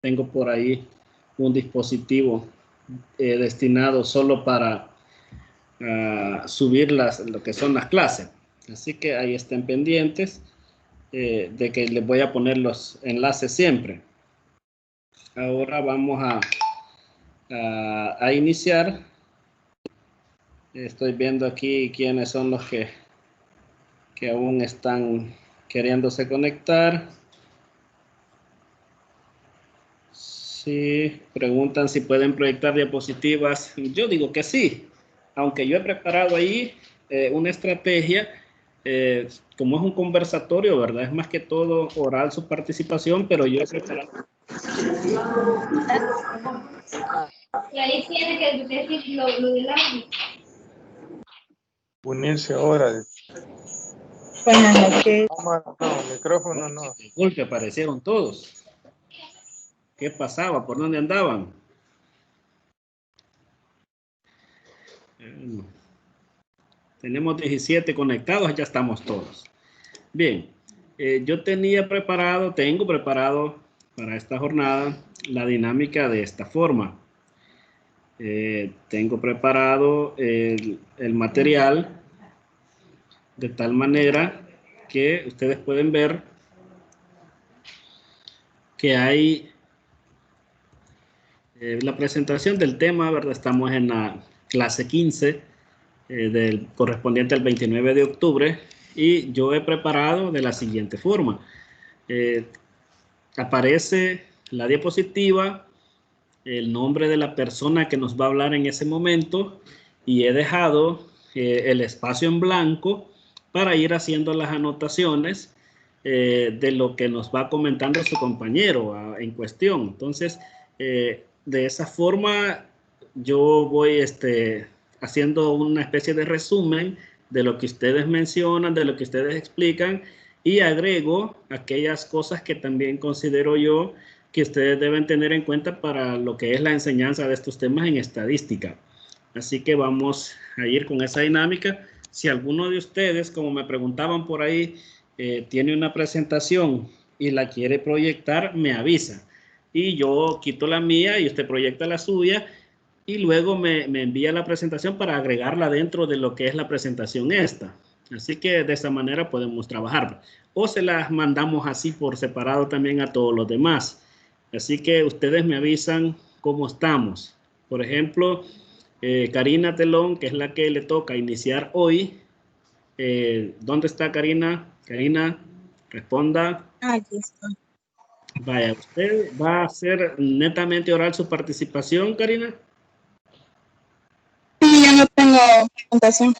Tengo por ahí un dispositivo destinado solo para subir lo que son las clases. Así que ahí estén pendientes de que les voy a poner los enlaces siempre. Ahora vamos a iniciar. Estoy viendo aquí quiénes son los que aún están queriéndose conectar. Sí, preguntan si pueden proyectar diapositivas. Yo digo que sí, aunque yo he preparado ahí una estrategia, como es un conversatorio, ¿verdad? Es más que todo oral su participación, pero yo he preparado. Y ahí tiene que decir lo del árbitro. Unirse ahora. Buenas noches. No, micrófono no. De golpe aparecieron todos. ¿Qué pasaba? ¿Por dónde andaban? Tenemos 17 conectados, ya estamos todos. Bien, yo tengo preparado para esta jornada la dinámica de esta forma. Tengo preparado el material de tal manera que ustedes pueden ver que hay la presentación del tema, ¿verdad? Estamos en la clase 15 correspondiente al 29 de octubre y yo he preparado de la siguiente forma. Aparece la diapositiva, el nombre de la persona que nos va a hablar en ese momento y he dejado el espacio en blanco para ir haciendo las anotaciones de lo que nos va comentando su compañero en cuestión. Entonces, de esa forma yo voy haciendo una especie de resumen de lo que ustedes mencionan, de lo que ustedes explican y agrego aquellas cosas que también considero yo que ustedes deben tener en cuenta para lo que es la enseñanza de estos temas en estadística. Así que vamos a ir con esa dinámica. Si alguno de ustedes, como me preguntaban por ahí, tiene una presentación y la quiere proyectar, me avisa. Y yo quito la mía y usted proyecta la suya y luego me envía la presentación para agregarla dentro de lo que es la presentación esta. Así que de esa manera podemos trabajar. O se las mandamos así por separado también a todos los demás. Así que ustedes me avisan cómo estamos. Por ejemplo, Karina Telón, que es la que le toca iniciar hoy. ¿Dónde está Karina? Karina, responda. Aquí estoy. Vaya, ¿usted va a hacer netamente oral su participación, Karina? Sí, yo no tengo presentación.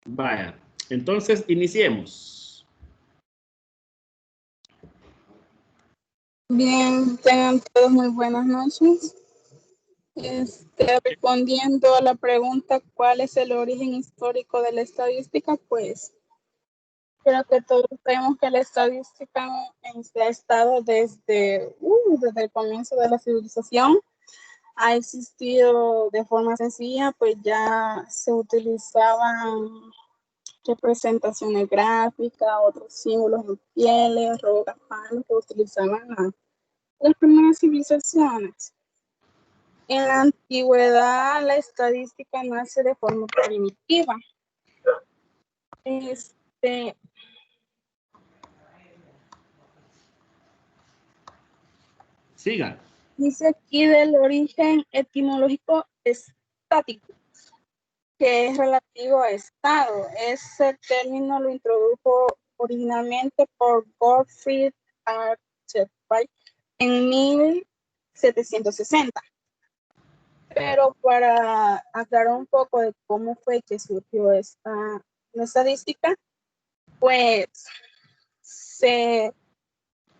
Vaya, entonces iniciemos. Bien, tengan todos muy buenas noches. Respondiendo a la pregunta ¿cuál es el origen histórico de la estadística? Pues creo que todos sabemos que la estadística ha estado desde el comienzo de la civilización. Ha existido de forma sencilla, pues ya se utilizaban representaciones gráficas, otros símbolos en pieles, rocas, palos que utilizaban las primeras civilizaciones. En la antigüedad, la estadística nace de forma primitiva. Siga. Dice aquí del origen etimológico estático, que es relativo a estado. Ese término lo introdujo originalmente por Gottfried Archer en 1760. Pero para aclarar un poco de cómo fue que surgió esta estadística, pues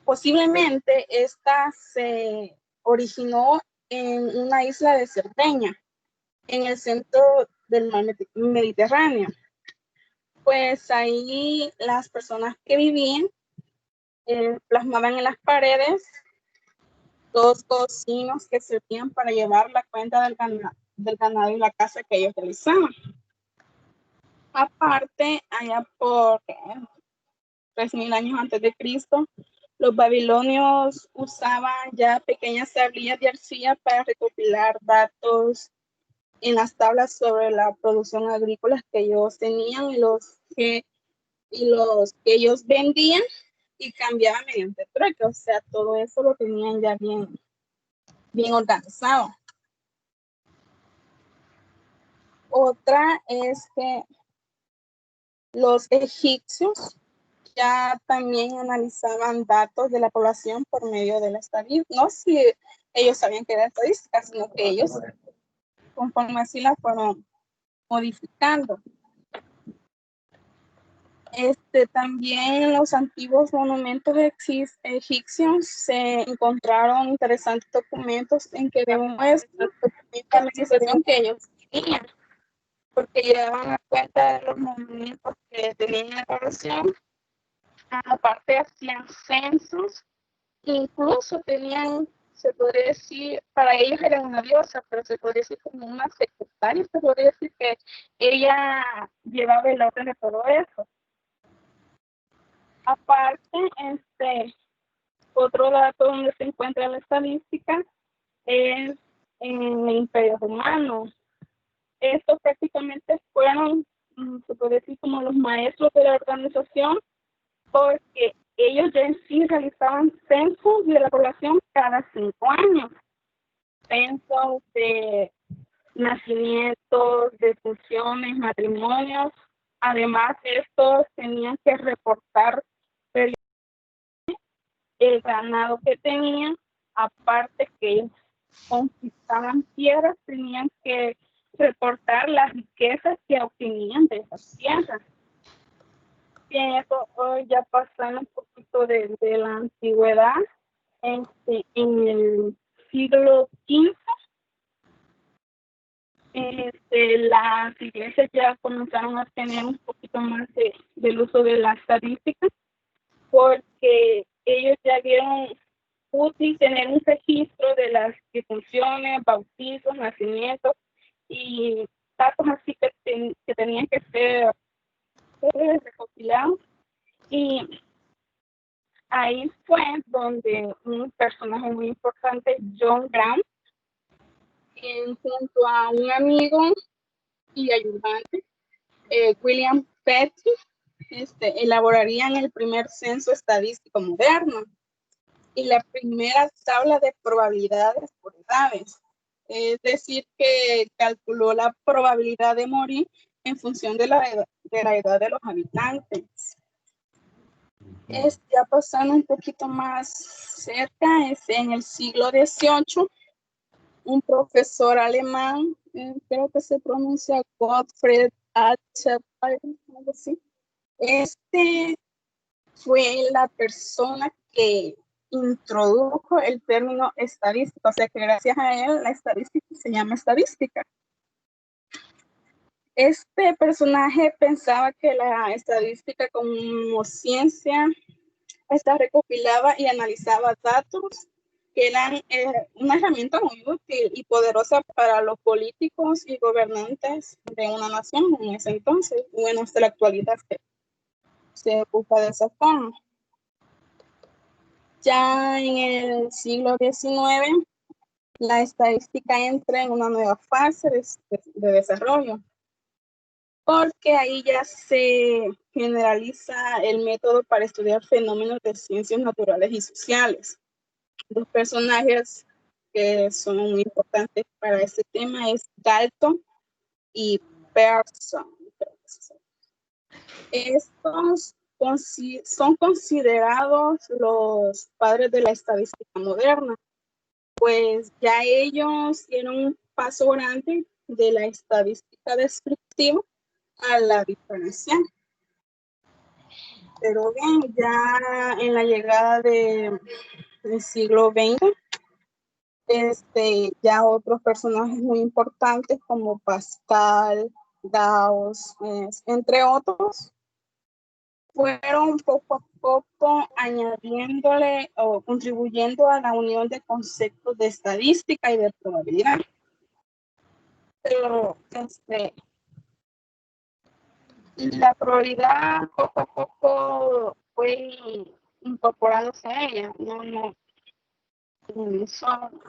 posiblemente esta se originó en una isla de Cerdeña, en el centro del mar Mediterráneo. Pues ahí las personas que vivían plasmaban en las paredes dos cocinos que servían para llevar la cuenta del ganado y la caza que ellos realizaban. Aparte, allá por 3000 años antes de Cristo, Los babilonios usaban ya pequeñas tablillas de arcilla para recopilar datos en las tablas sobre la producción agrícola que ellos tenían y los que ellos vendían y cambiaban mediante trueque. O sea, todo eso lo tenían ya bien organizado. Otra es que los egipcios ya también analizaban datos de la población por medio de la estadística. No si ellos sabían que era estadística, sino que ellos, conforme así la fueron modificando. También en los antiguos monumentos egipcios se encontraron interesantes documentos en que demuestran la organización que ellos tenían, porque llevaban a cuenta de los movimientos que tenían la población. Aparte hacían censos, incluso tenían, se podría decir, para ellos era una diosa, pero se podría decir como una secretaria, se podría decir que ella llevaba el orden de todo eso. Aparte, otro dato donde se encuentra la estadística es en el Imperio Romano. Estos prácticamente fueron, se puede decir, como los maestros de la organización, porque ellos ya en sí realizaban censos de la población cada 5 años. Censos de nacimientos, de funciones, matrimonios. Además, estos tenían que reportar el ganado que tenían, aparte que ellos conquistaban tierras, tenían que reportar las riquezas que obtenían de esas tierras. Bien, eso hoy ya pasando un poquito de la antigüedad, en el siglo XV, las iglesias ya comenzaron a tener un poquito más del uso de la estadística, porque ellos ya vieron útil tener un registro de las disfunciones, bautizos, nacimientos y datos así que tenían que ser recopilados. Y ahí fue donde un personaje muy importante, John Brown, junto a un amigo y ayudante, William Petty, elaborarían el primer censo estadístico moderno y la primera tabla de probabilidades por edades. Es decir, que calculó la probabilidad de morir en función de la edad de los habitantes. Ya pasando un poquito más cerca, en el siglo XVIII, un profesor alemán, creo que se pronuncia Gottfried Achenbach, algo así. Fue la persona que introdujo el término estadística, o sea que gracias a él la estadística se llama estadística. Este personaje pensaba que la estadística como ciencia recopilaba y analizaba datos que eran una herramienta muy útil y poderosa para los políticos y gobernantes de una nación en ese entonces, bueno, hasta la actualidad que se ocupa de esa forma. Ya en el siglo XIX, la estadística entra en una nueva fase de desarrollo, porque ahí ya se generaliza el método para estudiar fenómenos de ciencias naturales y sociales. Dos personajes que son muy importantes para este tema es Dalton y Pearson. Estos son considerados los padres de la estadística moderna, pues ya ellos dieron un paso grande de la estadística descriptiva a la diferencial. Pero bien, ya en la llegada del siglo XX, ya otros personajes muy importantes como Pascal, Gauss, entre otros, fueron poco a poco añadiéndole o contribuyendo a la unión de conceptos de estadística y de probabilidad. Pero la probabilidad poco a poco fue incorporándose a ella. No son.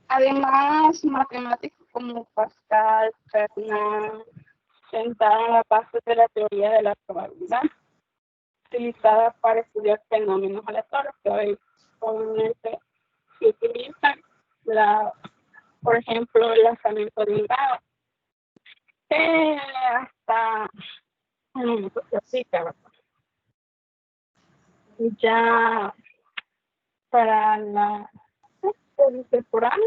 Además, matemáticos como Pascal, Fermat, sentaron la base de la teoría de la probabilidad, utilizada para estudiar fenómenos aleatorios, que hoy comúnmente se utilizan, por ejemplo, el lanzamiento de un dado, hasta el momento se aplica, ¿verdad? Ya para la contemporánea,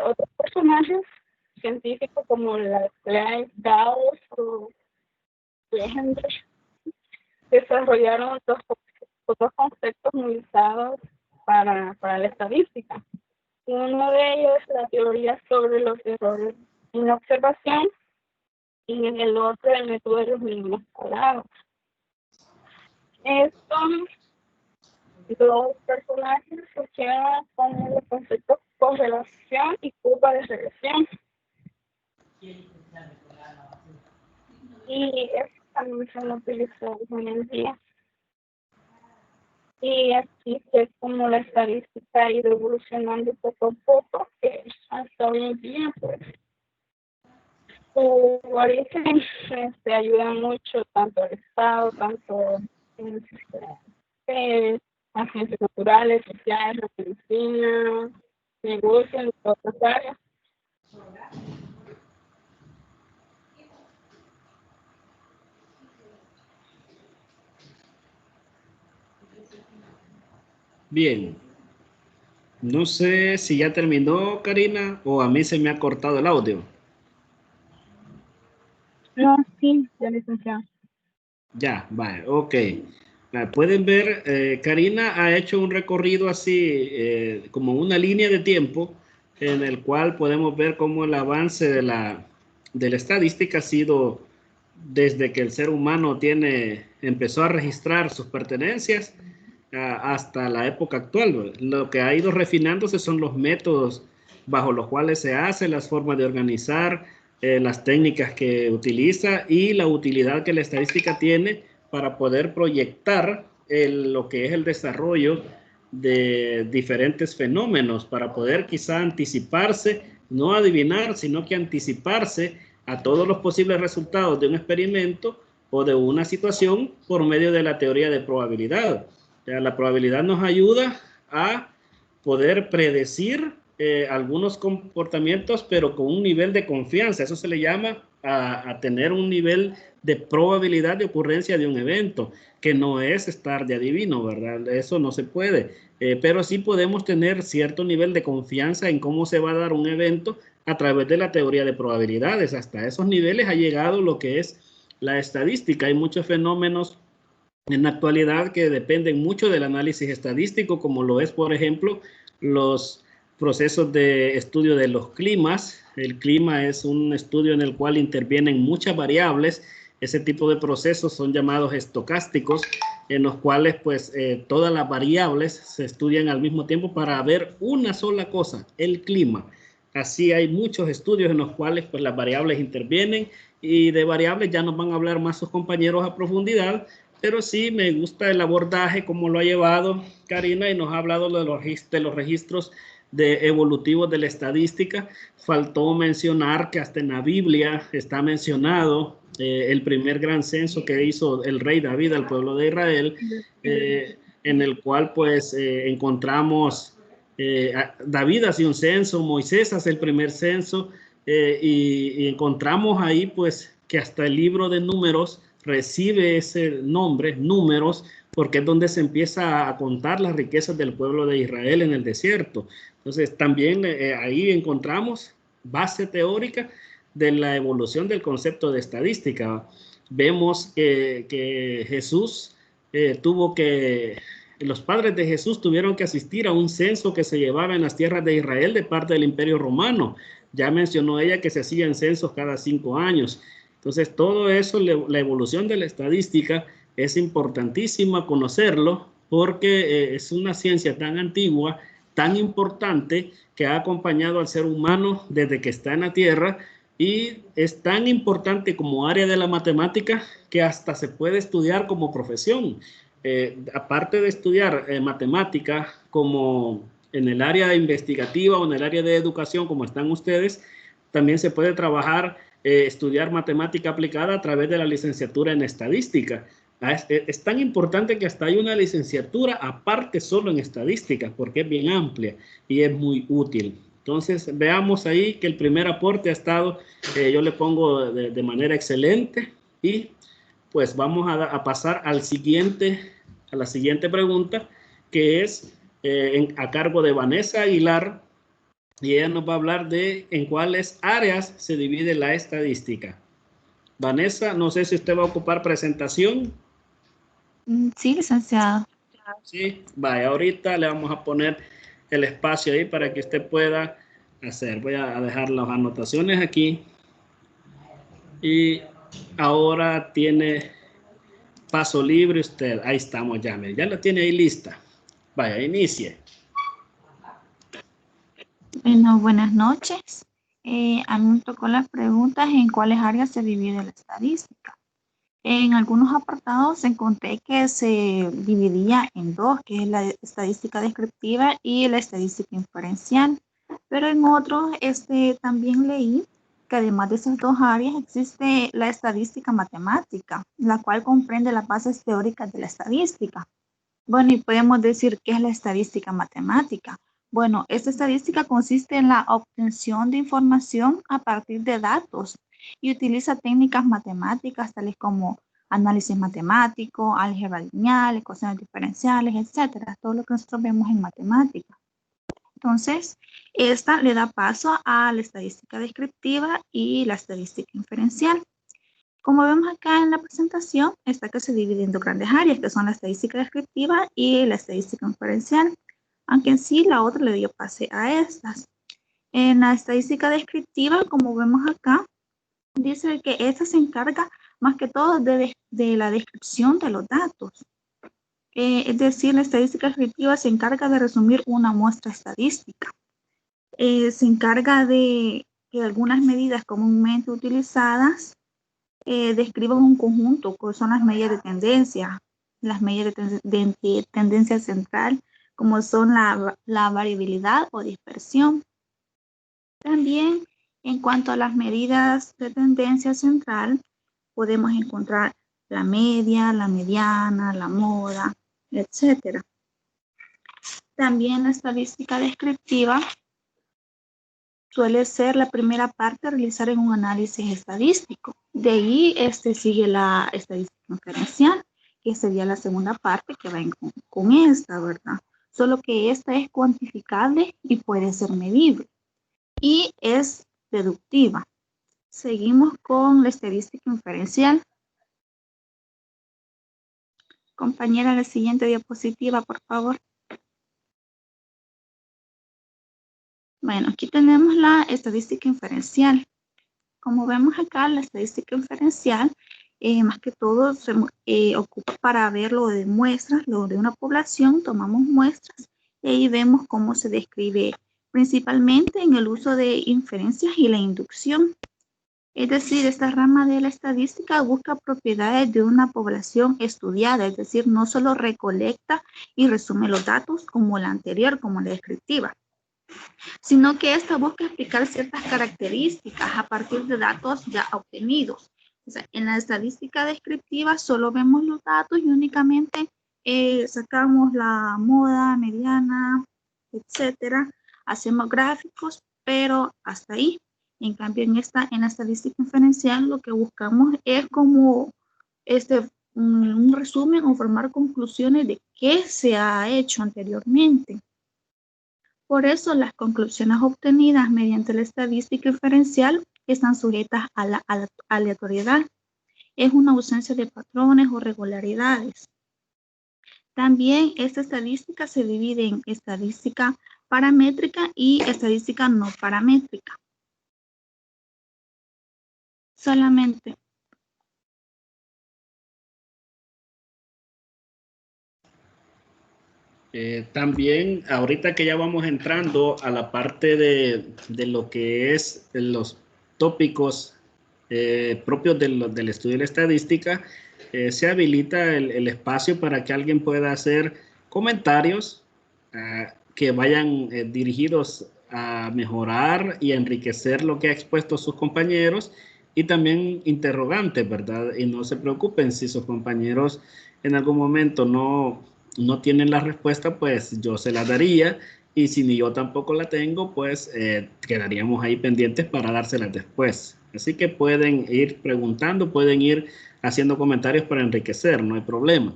otros personajes científicos como la Leibniz, Gauss o Legendre desarrollaron otros conceptos muy usados para la estadística. Uno de ellos es la teoría sobre los errores en observación y en el otro el método de los mínimos cuadrados. Estos dos personajes funcionan con los conceptos correlación y curva de regresión. Y estos también son utilizados hoy en día. Y así es como la estadística ha ido evolucionando poco a poco, que hasta hoy en día, pues, su origen ayuda mucho tanto al Estado, tanto en las ciencias naturales, sociales, la medicina, negocios y otras áreas. Bien. No sé si ya terminó, Karina, o a mí se me ha cortado el audio. No, sí, ya licenciado. Ya, vale, ok. Pueden ver, Karina ha hecho un recorrido así, como una línea de tiempo, en el cual podemos ver cómo el avance de la estadística ha sido desde que el ser humano empezó a registrar sus pertenencias hasta la época actual. Lo que ha ido refinándose son los métodos bajo los cuales se hace, las formas de organizar, las técnicas que utiliza y la utilidad que la estadística tiene para poder proyectar lo que es el desarrollo de diferentes fenómenos, para poder quizá anticiparse, no adivinar, sino que anticiparse a todos los posibles resultados de un experimento o de una situación por medio de la teoría de probabilidad. O sea, la probabilidad nos ayuda a poder predecir algunos comportamientos, pero con un nivel de confianza. Eso se le llama a tener un nivel de probabilidad de ocurrencia de un evento, que no es estar de adivino, ¿verdad? Eso no se puede. Pero sí podemos tener cierto nivel de confianza en cómo se va a dar un evento a través de la teoría de probabilidades. Hasta esos niveles ha llegado lo que es la estadística. Hay muchos fenómenos en la actualidad que dependen mucho del análisis estadístico, como lo es, por ejemplo, los procesos de estudio de los climas. El clima es un estudio en el cual intervienen muchas variables. Ese tipo de procesos son llamados estocásticos, en los cuales pues todas las variables se estudian al mismo tiempo para ver una sola cosa, el clima. Así hay muchos estudios en los cuales pues las variables intervienen, y de variables ya nos van a hablar más sus compañeros a profundidad, pero sí me gusta el abordaje, como lo ha llevado Karina, y nos ha hablado de los registros evolutivos de la estadística. Faltó mencionar que hasta en la Biblia está mencionado el primer gran censo que hizo el rey David al pueblo de Israel, en el cual pues encontramos, David hace un censo, Moisés hace el primer censo, y encontramos ahí pues que hasta el libro de Números recibe ese nombre, Números, porque es donde se empieza a contar las riquezas del pueblo de Israel en el desierto. Entonces también ahí encontramos base teórica de la evolución del concepto de estadística. Vemos que Jesús los padres de Jesús tuvieron que asistir a un censo que se llevaba en las tierras de Israel de parte del Imperio Romano. Ya mencionó ella que se hacían censos cada 5 años. Entonces, todo eso, la evolución de la estadística, es importantísima conocerlo, porque es una ciencia tan antigua, tan importante, que ha acompañado al ser humano desde que está en la Tierra, y es tan importante como área de la matemática que hasta se puede estudiar como profesión. Aparte de estudiar matemática como en el área investigativa o en el área de educación como están ustedes, también se puede trabajar, estudiar matemática aplicada a través de la licenciatura en estadística. Es tan importante que hasta hay una licenciatura aparte solo en estadística porque es bien amplia y es muy útil. Entonces veamos ahí que el primer aporte ha estado, yo le pongo de manera excelente, y pues vamos a pasar a la siguiente pregunta, que es a cargo de Vanessa Aguilar, y ella nos va a hablar de en cuáles áreas se divide la estadística. Vanessa, no sé si usted va a ocupar presentación. Sí, licenciado. Sí, vaya, ahorita le vamos a poner el espacio ahí para que usted pueda hacer. Voy a dejar las anotaciones aquí. Y ahora tiene paso libre usted. Ahí estamos ya, ya la tiene ahí lista. Vaya, inicie. Bueno, buenas noches. A mí me tocó las preguntas en cuáles áreas se divide la estadística. En algunos apartados encontré que se dividía en dos, que es la estadística descriptiva y la estadística inferencial. Pero en otros también leí que además de esas dos áreas existe la estadística matemática, la cual comprende las bases teóricas de la estadística. Bueno, y podemos decir qué es la estadística matemática. Bueno, esta estadística consiste en la obtención de información a partir de datos y utiliza técnicas matemáticas tales como análisis matemático, álgebra lineal, ecuaciones diferenciales, etcétera, todo lo que nosotros vemos en matemática. Entonces, esta le da paso a la estadística descriptiva y la estadística inferencial. Como vemos acá en la presentación, está que se divide en dos grandes áreas, que son la estadística descriptiva y la estadística inferencial, aunque en sí la otra le dio pase a estas. En la estadística descriptiva, como vemos acá, dice que esta se encarga más que todo de la descripción de los datos. Es decir, la estadística descriptiva se encarga de resumir una muestra estadística. Se encarga de que algunas medidas comúnmente utilizadas describan un conjunto, que son las medidas de tendencia, las medidas de tendencia central, como son la variabilidad o dispersión. También, en cuanto a las medidas de tendencia central, podemos encontrar la media, la mediana, la moda, etc. También la estadística descriptiva suele ser la primera parte a realizar en un análisis estadístico. De ahí sigue la estadística inferencial, que sería la segunda parte que va con esta, ¿verdad? Solo que esta es cuantificable y puede ser medible. Y es deductiva. Seguimos con la estadística inferencial. Compañera, la siguiente diapositiva, por favor. Bueno, aquí tenemos la estadística inferencial. Como vemos acá, la estadística inferencial, más que todo, se ocupa para ver lo de muestras, lo de una población, tomamos muestras y ahí vemos cómo se describe principalmente en el uso de inferencias y la inducción. Es decir, esta rama de la estadística busca propiedades de una población estudiada, es decir, no solo recolecta y resume los datos como la anterior, como la descriptiva, sino que esta busca explicar ciertas características a partir de datos ya obtenidos. O sea, en la estadística descriptiva solo vemos los datos y únicamente sacamos la moda, mediana, etcétera, hacemos gráficos, pero hasta ahí. En cambio, en la estadística inferencial lo que buscamos es como un resumen o formar conclusiones de qué se ha hecho anteriormente. Por eso, las conclusiones obtenidas mediante la estadística inferencial están sujetas a la aleatoriedad. Es una ausencia de patrones o regularidades. También esta estadística se divide en estadística paramétrica y estadística no paramétrica. Solamente. También, ahorita que ya vamos entrando a la parte de lo que es tópicos propios del estudio de la estadística, se habilita el espacio para que alguien pueda hacer comentarios que vayan dirigidos a mejorar y a enriquecer lo que ha expuesto sus compañeros, y también interrogantes, ¿verdad? Y no se preocupen si sus compañeros en algún momento no tienen la respuesta, pues yo se la daría, y si ni yo tampoco la tengo, pues quedaríamos ahí pendientes para dárselas después. Así que pueden ir preguntando, pueden ir haciendo comentarios para enriquecer, no hay problema.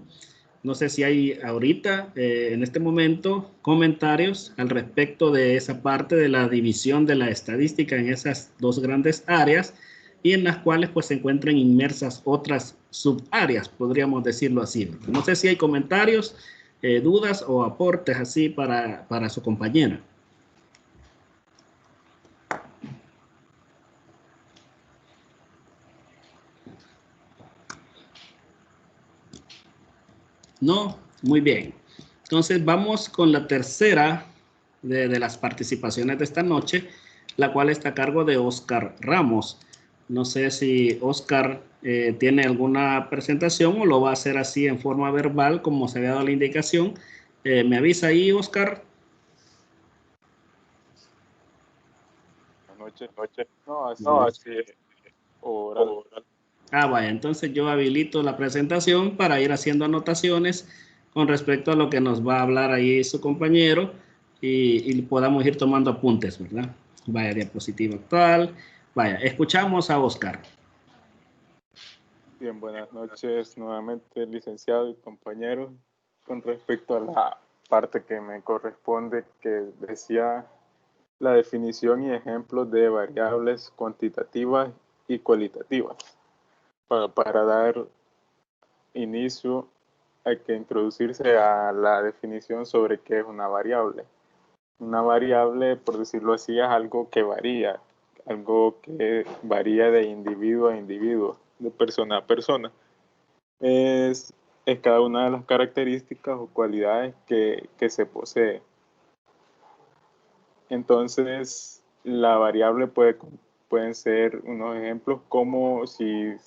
No sé si hay ahorita, en este momento, comentarios al respecto de esa parte de la división de la estadística en esas dos grandes áreas, y en las cuales pues se encuentran inmersas otras subáreas, podríamos decirlo así. No sé si hay comentarios, dudas o aportes así para su compañera. No, muy bien. Entonces vamos con la tercera de las participaciones de esta noche, la cual está a cargo de Oscar Ramos. No sé si Oscar tiene alguna presentación o lo va a hacer así en forma verbal, como se había dado la indicación. ¿Me avisa ahí, Oscar? Noche. No, así oral. Vaya, entonces yo habilito la presentación para ir haciendo anotaciones con respecto a lo que nos va a hablar ahí su compañero, y podamos ir tomando apuntes, ¿verdad? Vaya, diapositiva actual. Vaya, escuchamos a Oscar. Bien, buenas noches nuevamente, licenciado y compañeros. Con respecto a la parte que me corresponde, que decía la definición y ejemplos de variables cuantitativas y cualitativas. Para dar inicio, hay que introducirse a la definición sobre qué es una variable. Una variable, por decirlo así, es algo que varía de individuo a individuo, de persona a persona. Es cada una de las características o cualidades que se posee. Entonces, la variable pueden ser unos ejemplos como si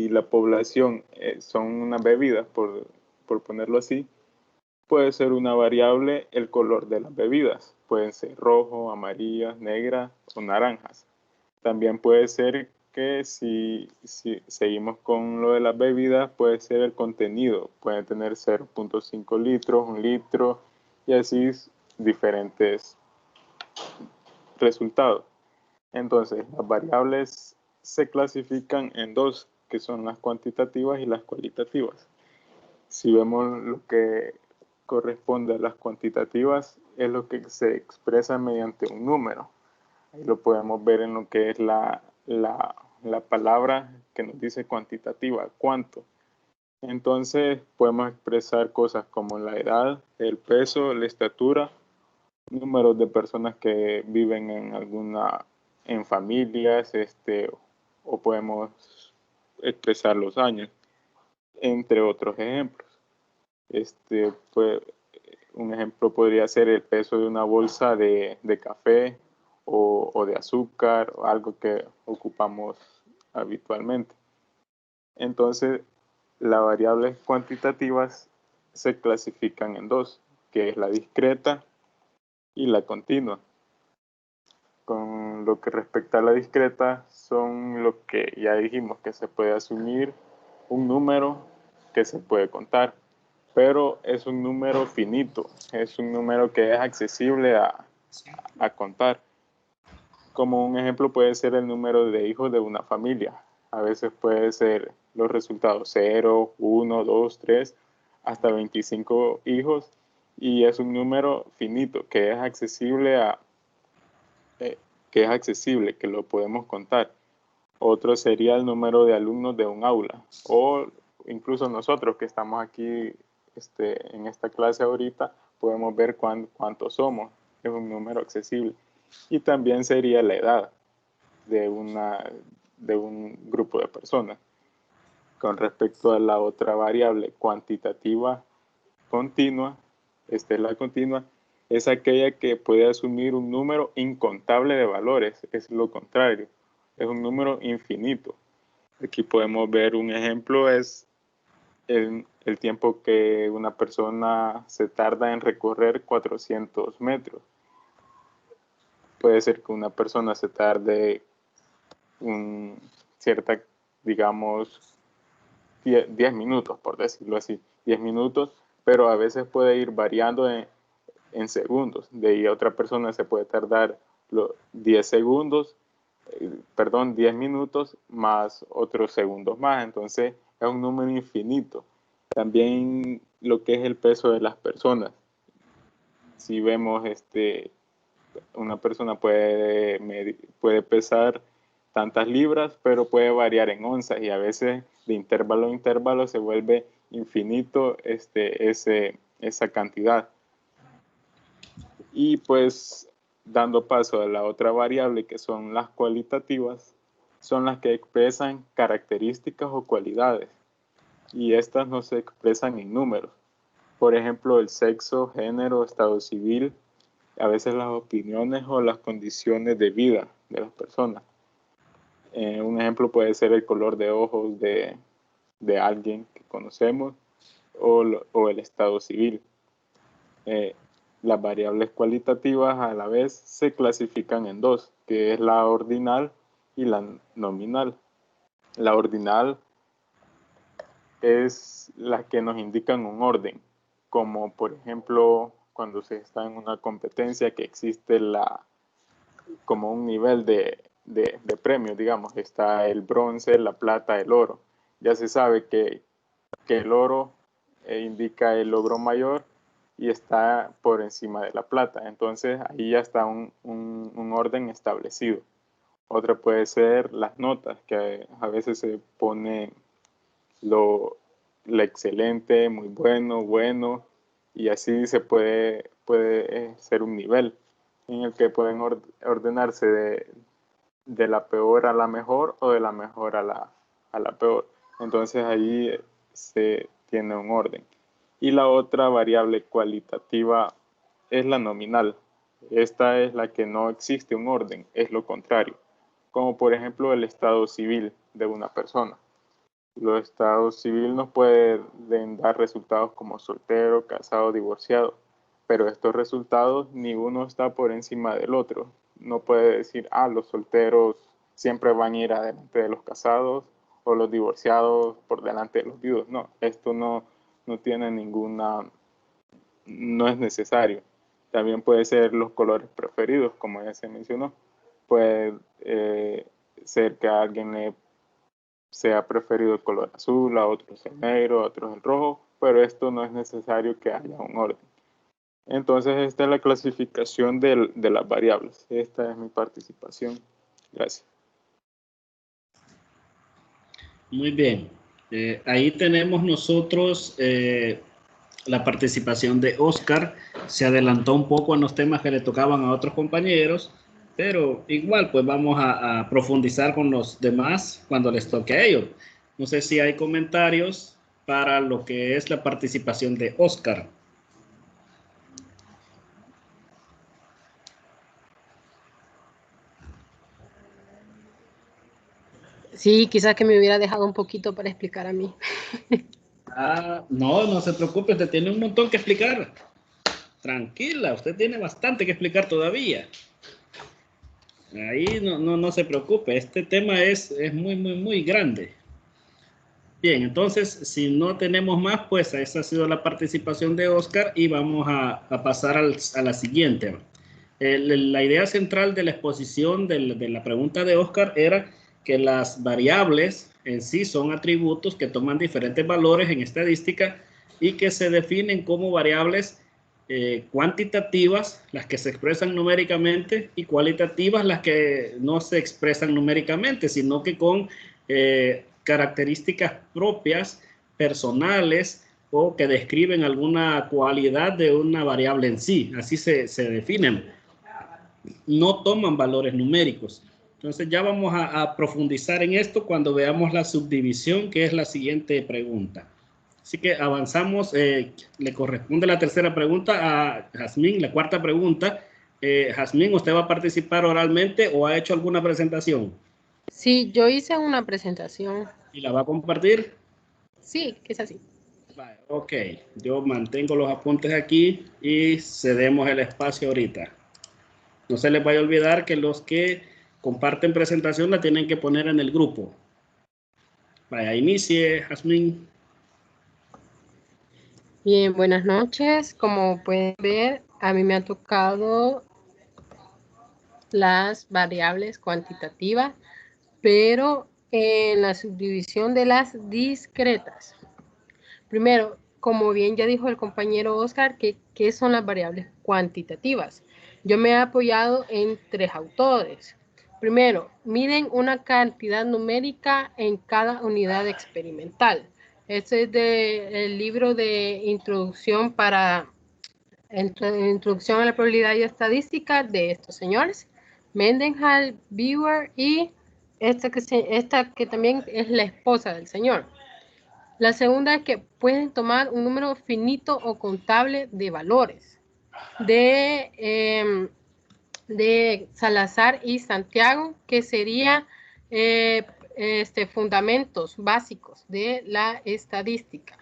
la población son unas bebidas, por ponerlo así, puede ser una variable el color de las bebidas. Pueden ser rojo, amarillas, negras o naranjas. También puede ser que si seguimos con lo de las bebidas, puede ser el contenido. Pueden tener 0.5 litros, 1 litro y así diferentes resultados. Entonces, las variables se clasifican en dos, que son las cuantitativas y las cualitativas. Si vemos lo que corresponde a las cuantitativas, es lo que se expresa mediante un número. Ahí lo podemos ver en lo que es la palabra que nos dice cuantitativa, cuánto. Entonces podemos expresar cosas como la edad, el peso, la estatura, números de personas que viven en familias, o podemos expresar los años, entre otros ejemplos. Pues, un ejemplo podría ser el peso de una bolsa de café o de azúcar, o algo que ocupamos habitualmente. Entonces, las variables cuantitativas se clasifican en dos, que es la discreta y la continua. Con lo que respecta a la discreta, son lo que ya dijimos, que se puede asumir un número que se puede contar, pero es un número finito, es un número que es accesible a contar. Como un ejemplo puede ser el número de hijos de una familia. A veces puede ser los resultados 0, 1, 2, 3, hasta 25 hijos, y es un número finito que es accesible que lo podemos contar. Otro sería el número de alumnos de un aula, o incluso nosotros que estamos aquí en esta clase ahorita, podemos ver cuántos somos. Es un número accesible. Y también sería la edad de un grupo de personas. Con respecto a la otra variable cuantitativa continua, esta es la continua, es aquella que puede asumir un número incontable de valores. Es lo contrario, es un número infinito. Aquí podemos ver un ejemplo, es el tiempo que una persona se tarda en recorrer 400 metros. Puede ser que una persona se tarde cierta, digamos, 10 minutos, por decirlo así, 10 minutos, pero a veces puede ir variando en segundos. De ahí otra persona se puede tardar 10 segundos, 10 minutos más otros segundos más. Entonces es un número infinito. También lo que es el peso de las personas. Si vemos, una persona puede pesar tantas libras, pero puede variar en onzas, y a veces de intervalo a intervalo se vuelve infinito esa cantidad. Y pues dando paso a la otra variable, que son las cualitativas, son las que expresan características o cualidades, y estas no se expresan en números. Por ejemplo, el sexo, género, estado civil, a veces las opiniones o las condiciones de vida de las personas. Un ejemplo puede ser el color de ojos de alguien que conocemos, o el estado civil. Las variables cualitativas a la vez se clasifican en dos, que es la ordinal y la nominal. La ordinal es la que nos indican un orden, como por ejemplo cuando se está en una competencia que existe como un nivel de premios, digamos, está el bronce, la plata, el oro. Ya se sabe que el oro indica el logro mayor y está por encima de la plata. Entonces ahí ya está un orden establecido. Otra puede ser las notas, que a veces se pone lo excelente, muy bueno, bueno, y así se puede ser un nivel en el que pueden ordenarse de la peor a la mejor, o de la mejor a la peor. Entonces ahí se tiene un orden. Y la otra variable cualitativa es la nominal. Esta es la que no existe un orden, es lo contrario. Como por ejemplo el estado civil de una persona. Los estados civiles nos pueden dar resultados como soltero, casado, divorciado, pero estos resultados ni uno está por encima del otro. No puede decir, los solteros siempre van a ir adelante de los casados, o los divorciados por delante de los viudos. No, esto no tiene no es necesario. También puede ser los colores preferidos, como ya se mencionó. Puede ser que a alguien le sea preferido el color azul, a otros el negro, a otros el rojo, pero esto no es necesario que haya un orden. Entonces esta es la clasificación de las variables. Esta es mi participación. Gracias. Muy bien. Ahí tenemos nosotros la participación de Oscar. Se adelantó un poco en los temas que le tocaban a otros compañeros, pero igual pues vamos a profundizar con los demás cuando les toque a ellos. No sé si hay comentarios para lo que es la participación de Oscar. Sí, quizás que me hubiera dejado un poquito para explicar a mí. No se preocupe, usted tiene un montón que explicar. Tranquila, usted tiene bastante que explicar todavía. Ahí no se preocupe, este tema es muy, muy, muy grande. Bien, entonces, si no tenemos más, pues esa ha sido la participación de Oscar, y vamos a pasar a la siguiente. La idea central de la exposición de la pregunta de Oscar era que las variables en sí son atributos que toman diferentes valores en estadística y que se definen como variables cuantitativas, las que se expresan numéricamente, y cualitativas, las que no se expresan numéricamente, sino que con características propias, personales, o que describen alguna cualidad de una variable en sí. Así se definen. No toman valores numéricos. Entonces ya vamos a profundizar en esto cuando veamos la subdivisión, que es la siguiente pregunta. Así que avanzamos. Le corresponde la tercera pregunta a Jazmín, la cuarta pregunta. Jazmín, ¿usted va a participar oralmente o ha hecho alguna presentación? Sí, yo hice una presentación. ¿Y la va a compartir? Sí, que es así. Vale, ok, yo mantengo los apuntes aquí y cedemos el espacio ahorita. No se les vaya a olvidar que los que comparten presentación la tienen que poner en el grupo. Vaya, inicie, Jazmín. Bien, buenas noches. Como pueden ver, a mí me ha tocado las variables cuantitativas, pero en la subdivisión de las discretas. Primero, como bien ya dijo el compañero Oscar, ¿qué son las variables cuantitativas? Yo me he apoyado en 3 autores. Primero, miden una cantidad numérica en cada unidad experimental. Este es del libro de Introducción Introducción a la Probabilidad y Estadística de estos señores, Mendenhall, Bauer y esta que también es la esposa del señor. La segunda es que pueden tomar un número finito o contable de valores de Salazar y Santiago, que sería fundamentos básicos de la estadística.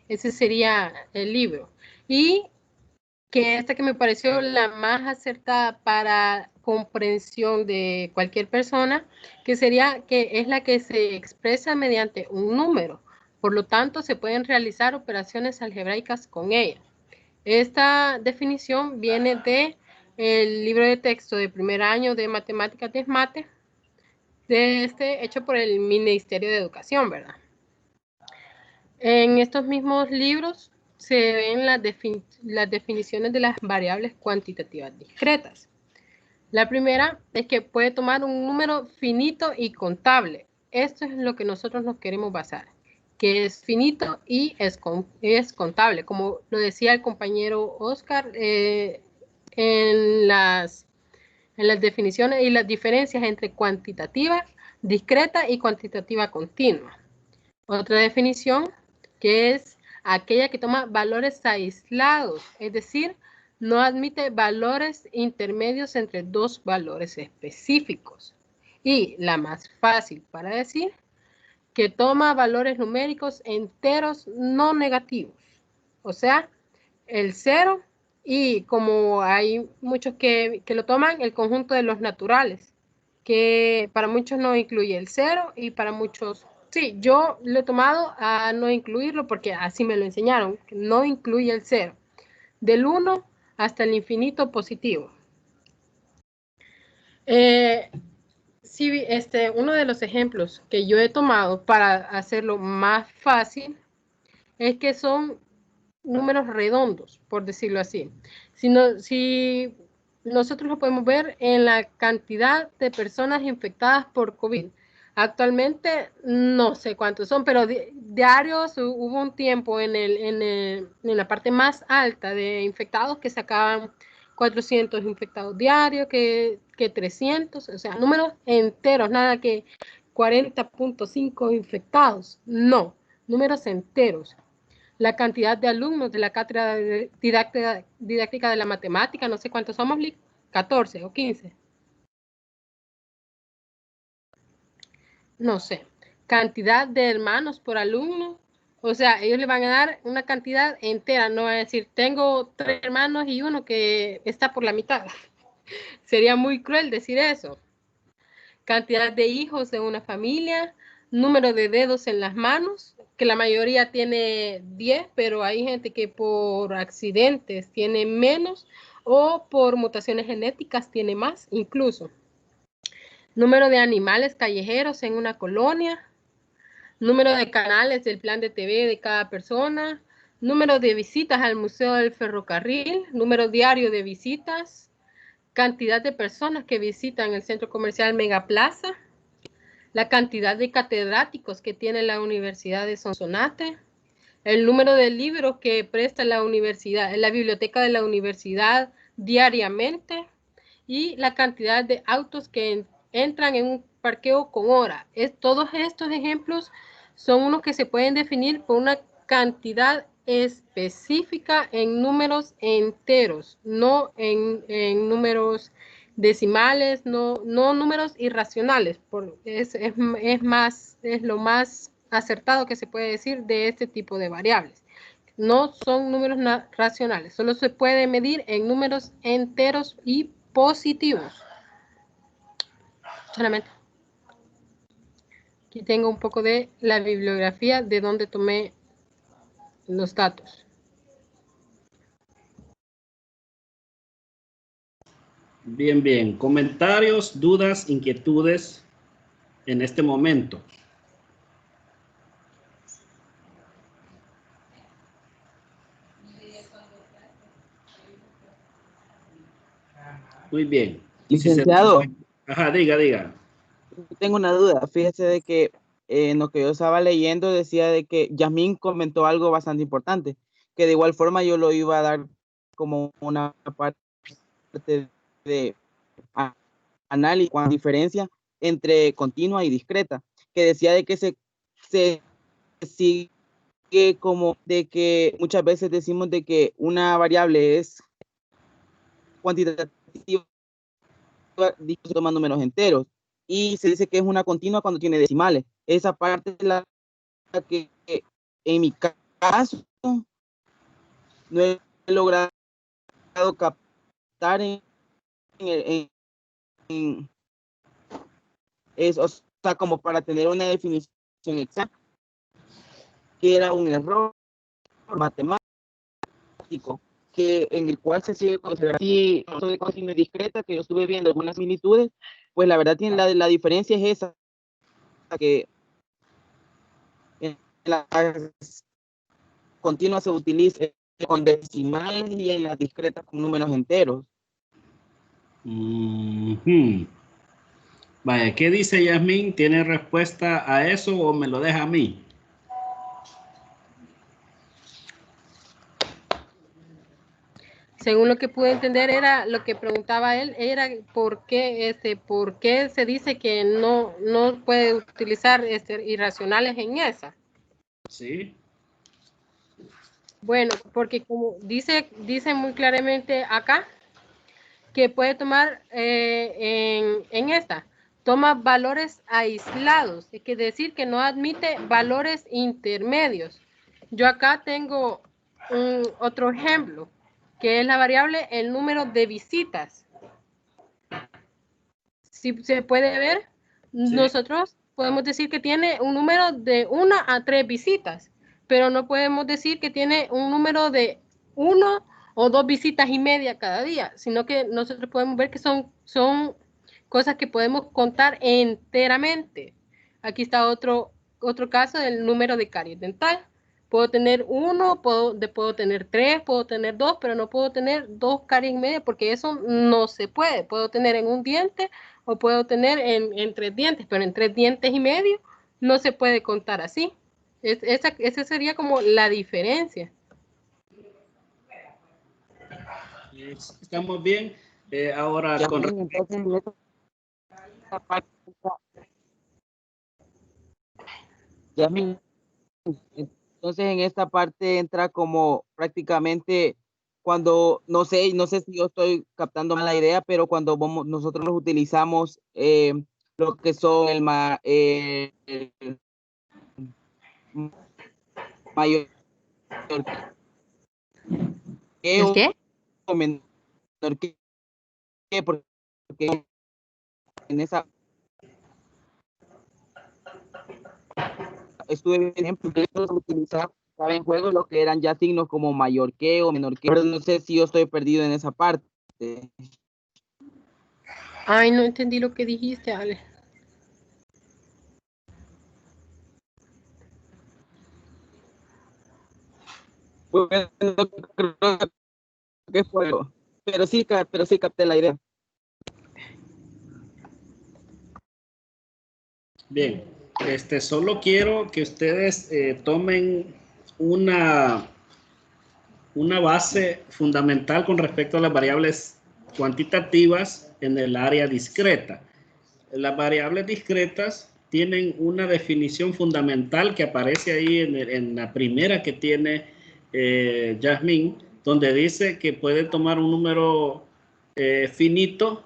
Ese sería el libro. Y que esta que me pareció la más acertada para comprensión de cualquier persona, que sería que es la que se expresa mediante un número. Por lo tanto, se pueden realizar operaciones algebraicas con ella. Esta definición viene de el libro de texto de primer año de Matemáticas de Mate, hecho por el Ministerio de Educación, ¿verdad? En estos mismos libros se ven las definiciones de las variables cuantitativas discretas. La primera es que puede tomar un número finito y contable. Esto es lo que nosotros nos queremos basar, que es finito y es contable. Como lo decía el compañero Oscar, en las definiciones y las diferencias entre cuantitativa discreta y cuantitativa continua. Otra definición que es aquella que toma valores aislados, es decir, no admite valores intermedios entre 2 valores específicos. Y la más fácil para decir, que toma valores numéricos enteros no negativos, o sea, el 0 y como hay muchos que lo toman, el conjunto de los naturales, que para muchos no incluye el 0 y para muchos sí, yo lo he tomado a no incluirlo porque así me lo enseñaron, que no incluye el 0. Del 1 hasta el infinito positivo. Sí, uno de los ejemplos que yo he tomado para hacerlo más fácil es que son números redondos, por decirlo así. Si nosotros lo podemos ver en la cantidad de personas infectadas por COVID. Actualmente no sé cuántos son, pero diarios hubo un tiempo en la parte más alta de infectados que sacaban 400 infectados diarios, que 300, o sea, números enteros, nada que 40.5 infectados, no, números enteros. La cantidad de alumnos de la cátedra didáctica de la matemática, no sé cuántos somos, 14 o 15. No sé, cantidad de hermanos por alumno, o sea, ellos le van a dar una cantidad entera, no van a decir, tengo 3 hermanos y uno que está por la mitad. Sería muy cruel decir eso. Cantidad de hijos de una familia, número de dedos en las manos, que la mayoría tiene 10, pero hay gente que por accidentes tiene menos o por mutaciones genéticas tiene más incluso. Número de animales callejeros en una colonia, número de canales del plan de TV de cada persona, número de visitas al Museo del Ferrocarril, número diario de visitas, cantidad de personas que visitan el centro comercial Megaplaza, la cantidad de catedráticos que tiene la Universidad de Sonsonate, el número de libros que presta la universidad, la biblioteca de la universidad diariamente y la cantidad de autos que entran en un parqueo con hora. Todos estos ejemplos son unos que se pueden definir por una cantidad específica en números enteros, no en números decimales, no números irracionales. Es lo más acertado que se puede decir de este tipo de variables. No son números racionales, solo se puede medir en números enteros y positivos. Solamente. Aquí tengo un poco de la bibliografía de donde tomé los datos. Bien, bien. Comentarios, dudas, inquietudes en este momento. Muy bien. Licenciado, Ajá, diga. tengo una duda. Fíjese de que en lo que yo estaba leyendo decía de que Yasmín comentó algo bastante importante, que de igual forma yo lo iba a dar como una parte de análisis con diferencia entre continua y discreta, que decía de que se sigue como de que muchas veces decimos de que una variable es cuantitativa toma números enteros y se dice que es una continua cuando tiene decimales. Esa parte es la que en mi caso no he logrado captar o sea, como para tener una definición exacta, que era un error matemático que en el cual se sigue considerando de continua discreta, que yo estuve viendo algunas similitudes, pues la verdad tiene la diferencia es esa, que en las continuas se utiliza con decimales y en las discretas con números enteros. Vaya, ¿qué dice Yasmín? ¿Tiene respuesta a eso o me lo deja a mí? Según lo que pude entender, era lo que preguntaba él, era por qué se dice que no puede utilizar irracionales en esa. Sí. Bueno, porque como dice muy claramente acá, que puede tomar en esta, toma valores aislados, es decir, que no admite valores intermedios. Yo acá tengo otro ejemplo, que es la variable el número de visitas. Si se puede ver, sí. Nosotros podemos decir que tiene un número de 1 a 3 visitas, pero no podemos decir que tiene un número de 1 o 2 visitas y media cada día, sino que nosotros podemos ver que son cosas que podemos contar enteramente. Aquí está otro caso del número de caries dental. Puedo tener 1, puedo tener 3, puedo tener 2, pero no puedo tener 2 caries y media porque eso no se puede. Puedo tener en un diente o puedo tener en 3 dientes, pero en 3 dientes y medio no se puede contar así. Esa sería como la diferencia. Estamos bien. Ahora Ya, con entonces en esta parte entra como prácticamente cuando, no sé si yo estoy captando mal la idea, pero cuando nosotros los utilizamos lo que son el mayor ¿El qué? O menor que, porque en esa estuve viendo ejemplos que ellos utilizaban en juego lo que eran ya signos como mayor que o menor que, pero no sé si yo estoy perdido en esa parte. Ay, no entendí lo que dijiste, Ale. Bueno, creo que fue, pero sí capté la idea. Bien, solo quiero que ustedes tomen una base fundamental con respecto a las variables cuantitativas en el área discreta. Las variables discretas tienen una definición fundamental que aparece ahí en la primera que tiene Yasmín, donde dice que puede tomar un número finito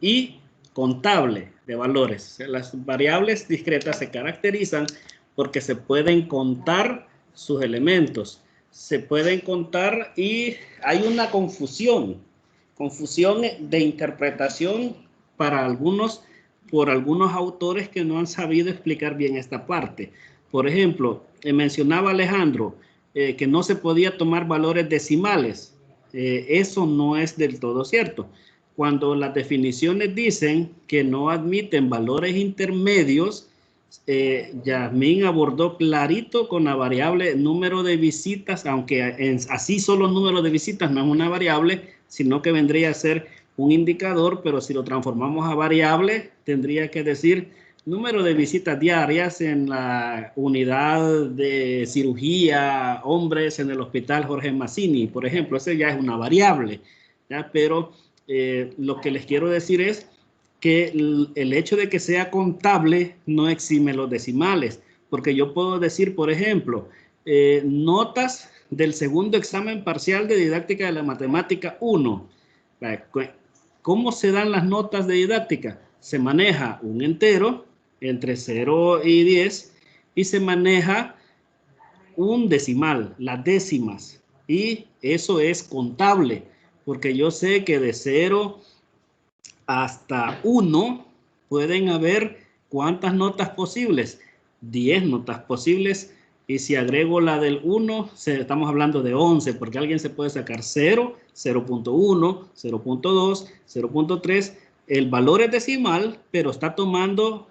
y contable de valores. Las variables discretas se caracterizan porque se pueden contar sus elementos, se pueden contar y hay una confusión de interpretación para algunos, por algunos autores que no han sabido explicar bien esta parte. Por ejemplo, mencionaba Alejandro que no se podía tomar valores decimales. Eso no es del todo cierto. Cuando las definiciones dicen que no admiten valores intermedios, Yasmín abordó clarito con la variable número de visitas, aunque así solo número de visitas no es una variable, sino que vendría a ser un indicador, pero si lo transformamos a variable, tendría que decir número de visitas diarias en la unidad de cirugía hombres en el hospital Jorge Mazzini, por ejemplo. Ese ya es una variable, ¿ya? Pero lo que les quiero decir es que el hecho de que sea contable no exime los decimales, porque yo puedo decir, por ejemplo, notas del segundo examen parcial de didáctica de la matemática 1. ¿Cómo se dan las notas de didáctica? Se maneja un entero entre 0 y 10 y se maneja un decimal, las décimas, y eso es contable, porque yo sé que de 0 hasta 1 pueden haber ¿cuántas notas posibles? 10 notas posibles, y si agrego la del 1, estamos hablando de 11, porque alguien se puede sacar 0, 0.1, 0.2, 0.3, el valor es decimal, pero está tomando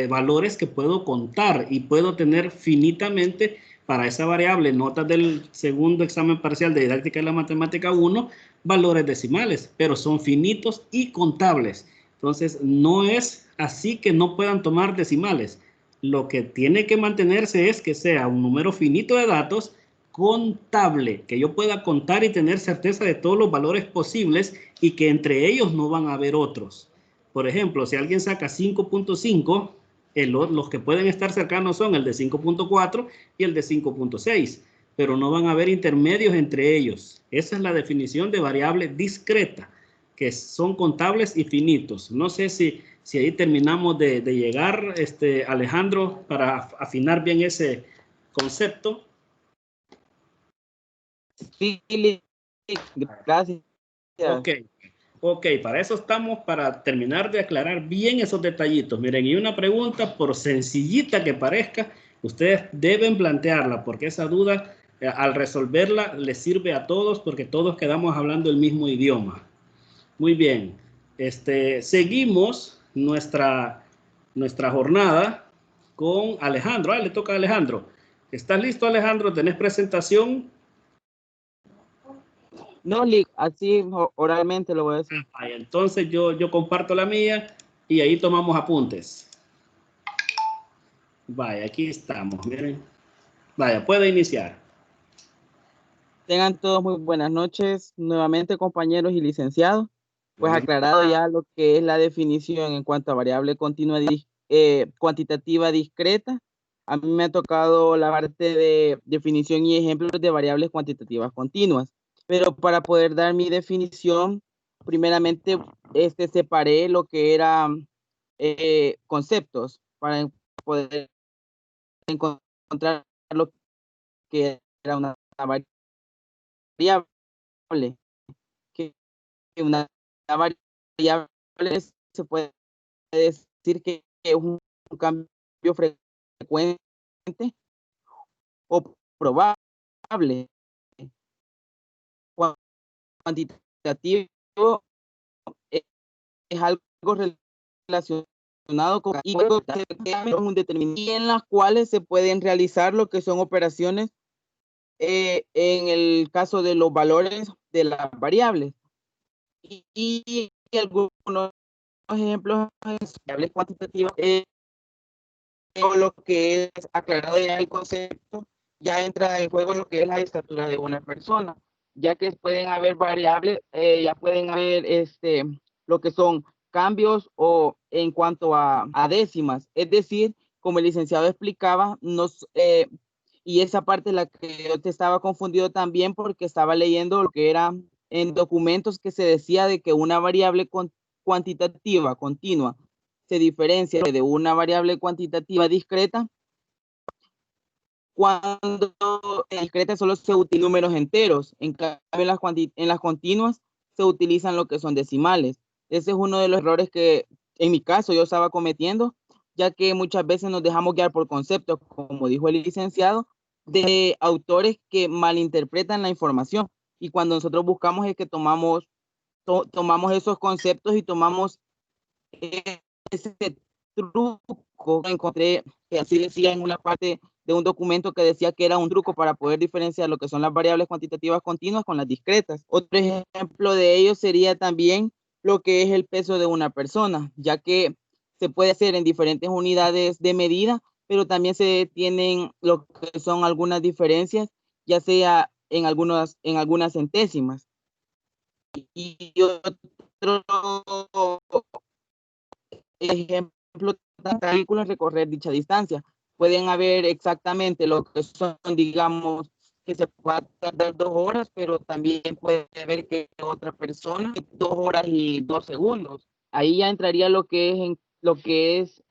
valores que puedo contar y puedo tener finitamente para esa variable notas del segundo examen parcial de didáctica de la matemática 1, valores decimales, pero son finitos y contables. Entonces, no es así que no puedan tomar decimales. Lo que tiene que mantenerse es que sea un número finito de datos contable, que yo pueda contar y tener certeza de todos los valores posibles y que entre ellos no van a haber otros. Por ejemplo, si alguien saca 5.5, los que pueden estar cercanos son el de 5.4 y el de 5.6, pero no van a haber intermedios entre ellos. Esa es la definición de variable discreta, que son contables y finitos. No sé si ahí terminamos de llegar, Alejandro, para afinar bien ese concepto. Sí, gracias. Ok, para eso estamos, para terminar de aclarar bien esos detallitos. Miren, y una pregunta, por sencillita que parezca, ustedes deben plantearla, porque esa duda, al resolverla, les sirve a todos, porque todos quedamos hablando el mismo idioma. Muy bien, seguimos nuestra jornada con Alejandro. Le toca a Alejandro. ¿Estás listo, Alejandro? ¿Tenés presentación? No, así oralmente lo voy a decir. Entonces yo comparto la mía y ahí tomamos apuntes. Vaya, aquí estamos, miren. Vaya, puede iniciar. Tengan todos muy buenas noches, nuevamente compañeros y licenciados. Pues aclarado ya lo que es la definición en cuanto a variable continua cuantitativa discreta. A mí me ha tocado la parte de definición y ejemplos de variables cuantitativas continuas. Pero para poder dar mi definición, primeramente separé lo que eran conceptos para poder encontrar lo que era una variable, que una variable se puede decir que es un cambio frecuente o probable. Cuantitativo es algo relacionado con un determinado y en las cuales se pueden realizar lo que son operaciones en el caso de los valores de las variables y algunos ejemplos de variables cuantitativas lo que es aclarado ya el concepto, ya entra en juego lo que es la estatura de una persona, ya que pueden haber variables, ya pueden haber lo que son cambios o en cuanto a décimas. Es decir, como el licenciado explicaba, y esa parte en la que yo te estaba confundido también porque estaba leyendo lo que era en documentos que se decía de que una variable cuantitativa continua se diferencia de una variable cuantitativa discreta cuando en discreta solo se utilizan números enteros. En cambio, en las continuas se utilizan lo que son decimales. Ese es uno de los errores que en mi caso yo estaba cometiendo, ya que muchas veces nos dejamos guiar por conceptos, como dijo el licenciado, de autores que malinterpretan la información. Y cuando nosotros buscamos es que tomamos esos conceptos y tomamos ese truco. Encontré que así decía en una parte de un documento que decía que era un truco para poder diferenciar lo que son las variables cuantitativas continuas con las discretas. Otro ejemplo de ello sería también lo que es el peso de una persona, ya que se puede hacer en diferentes unidades de medida, pero también se tienen lo que son algunas diferencias, ya sea en algunas centésimas. Y otro ejemplo de cálculos recorrer dicha distancia. Pueden haber exactamente lo que son, digamos, que se pueda tardar 2 horas, pero también puede haber que otra persona 2 horas y 2 segundos. Ahí ya entraría lo que es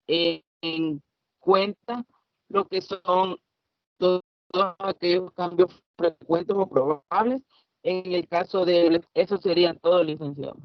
en cuenta lo que son todos aquellos cambios frecuentes o probables. En el caso de eso serían todos, licenciado.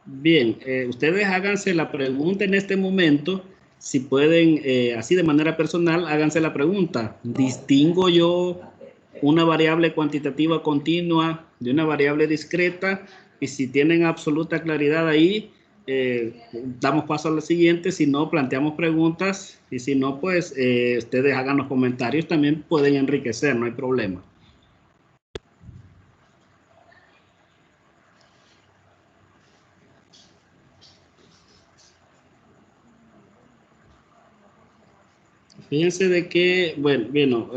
Bien, ustedes háganse la pregunta en este momento. Si pueden, así de manera personal, háganse la pregunta. ¿Distingo yo una variable cuantitativa continua de una variable discreta? Y si tienen absoluta claridad ahí, damos paso a la siguiente. Si no, planteamos preguntas. Y si no, pues ustedes hagan los comentarios. También pueden enriquecer, no hay problema. Fíjense de que, bueno,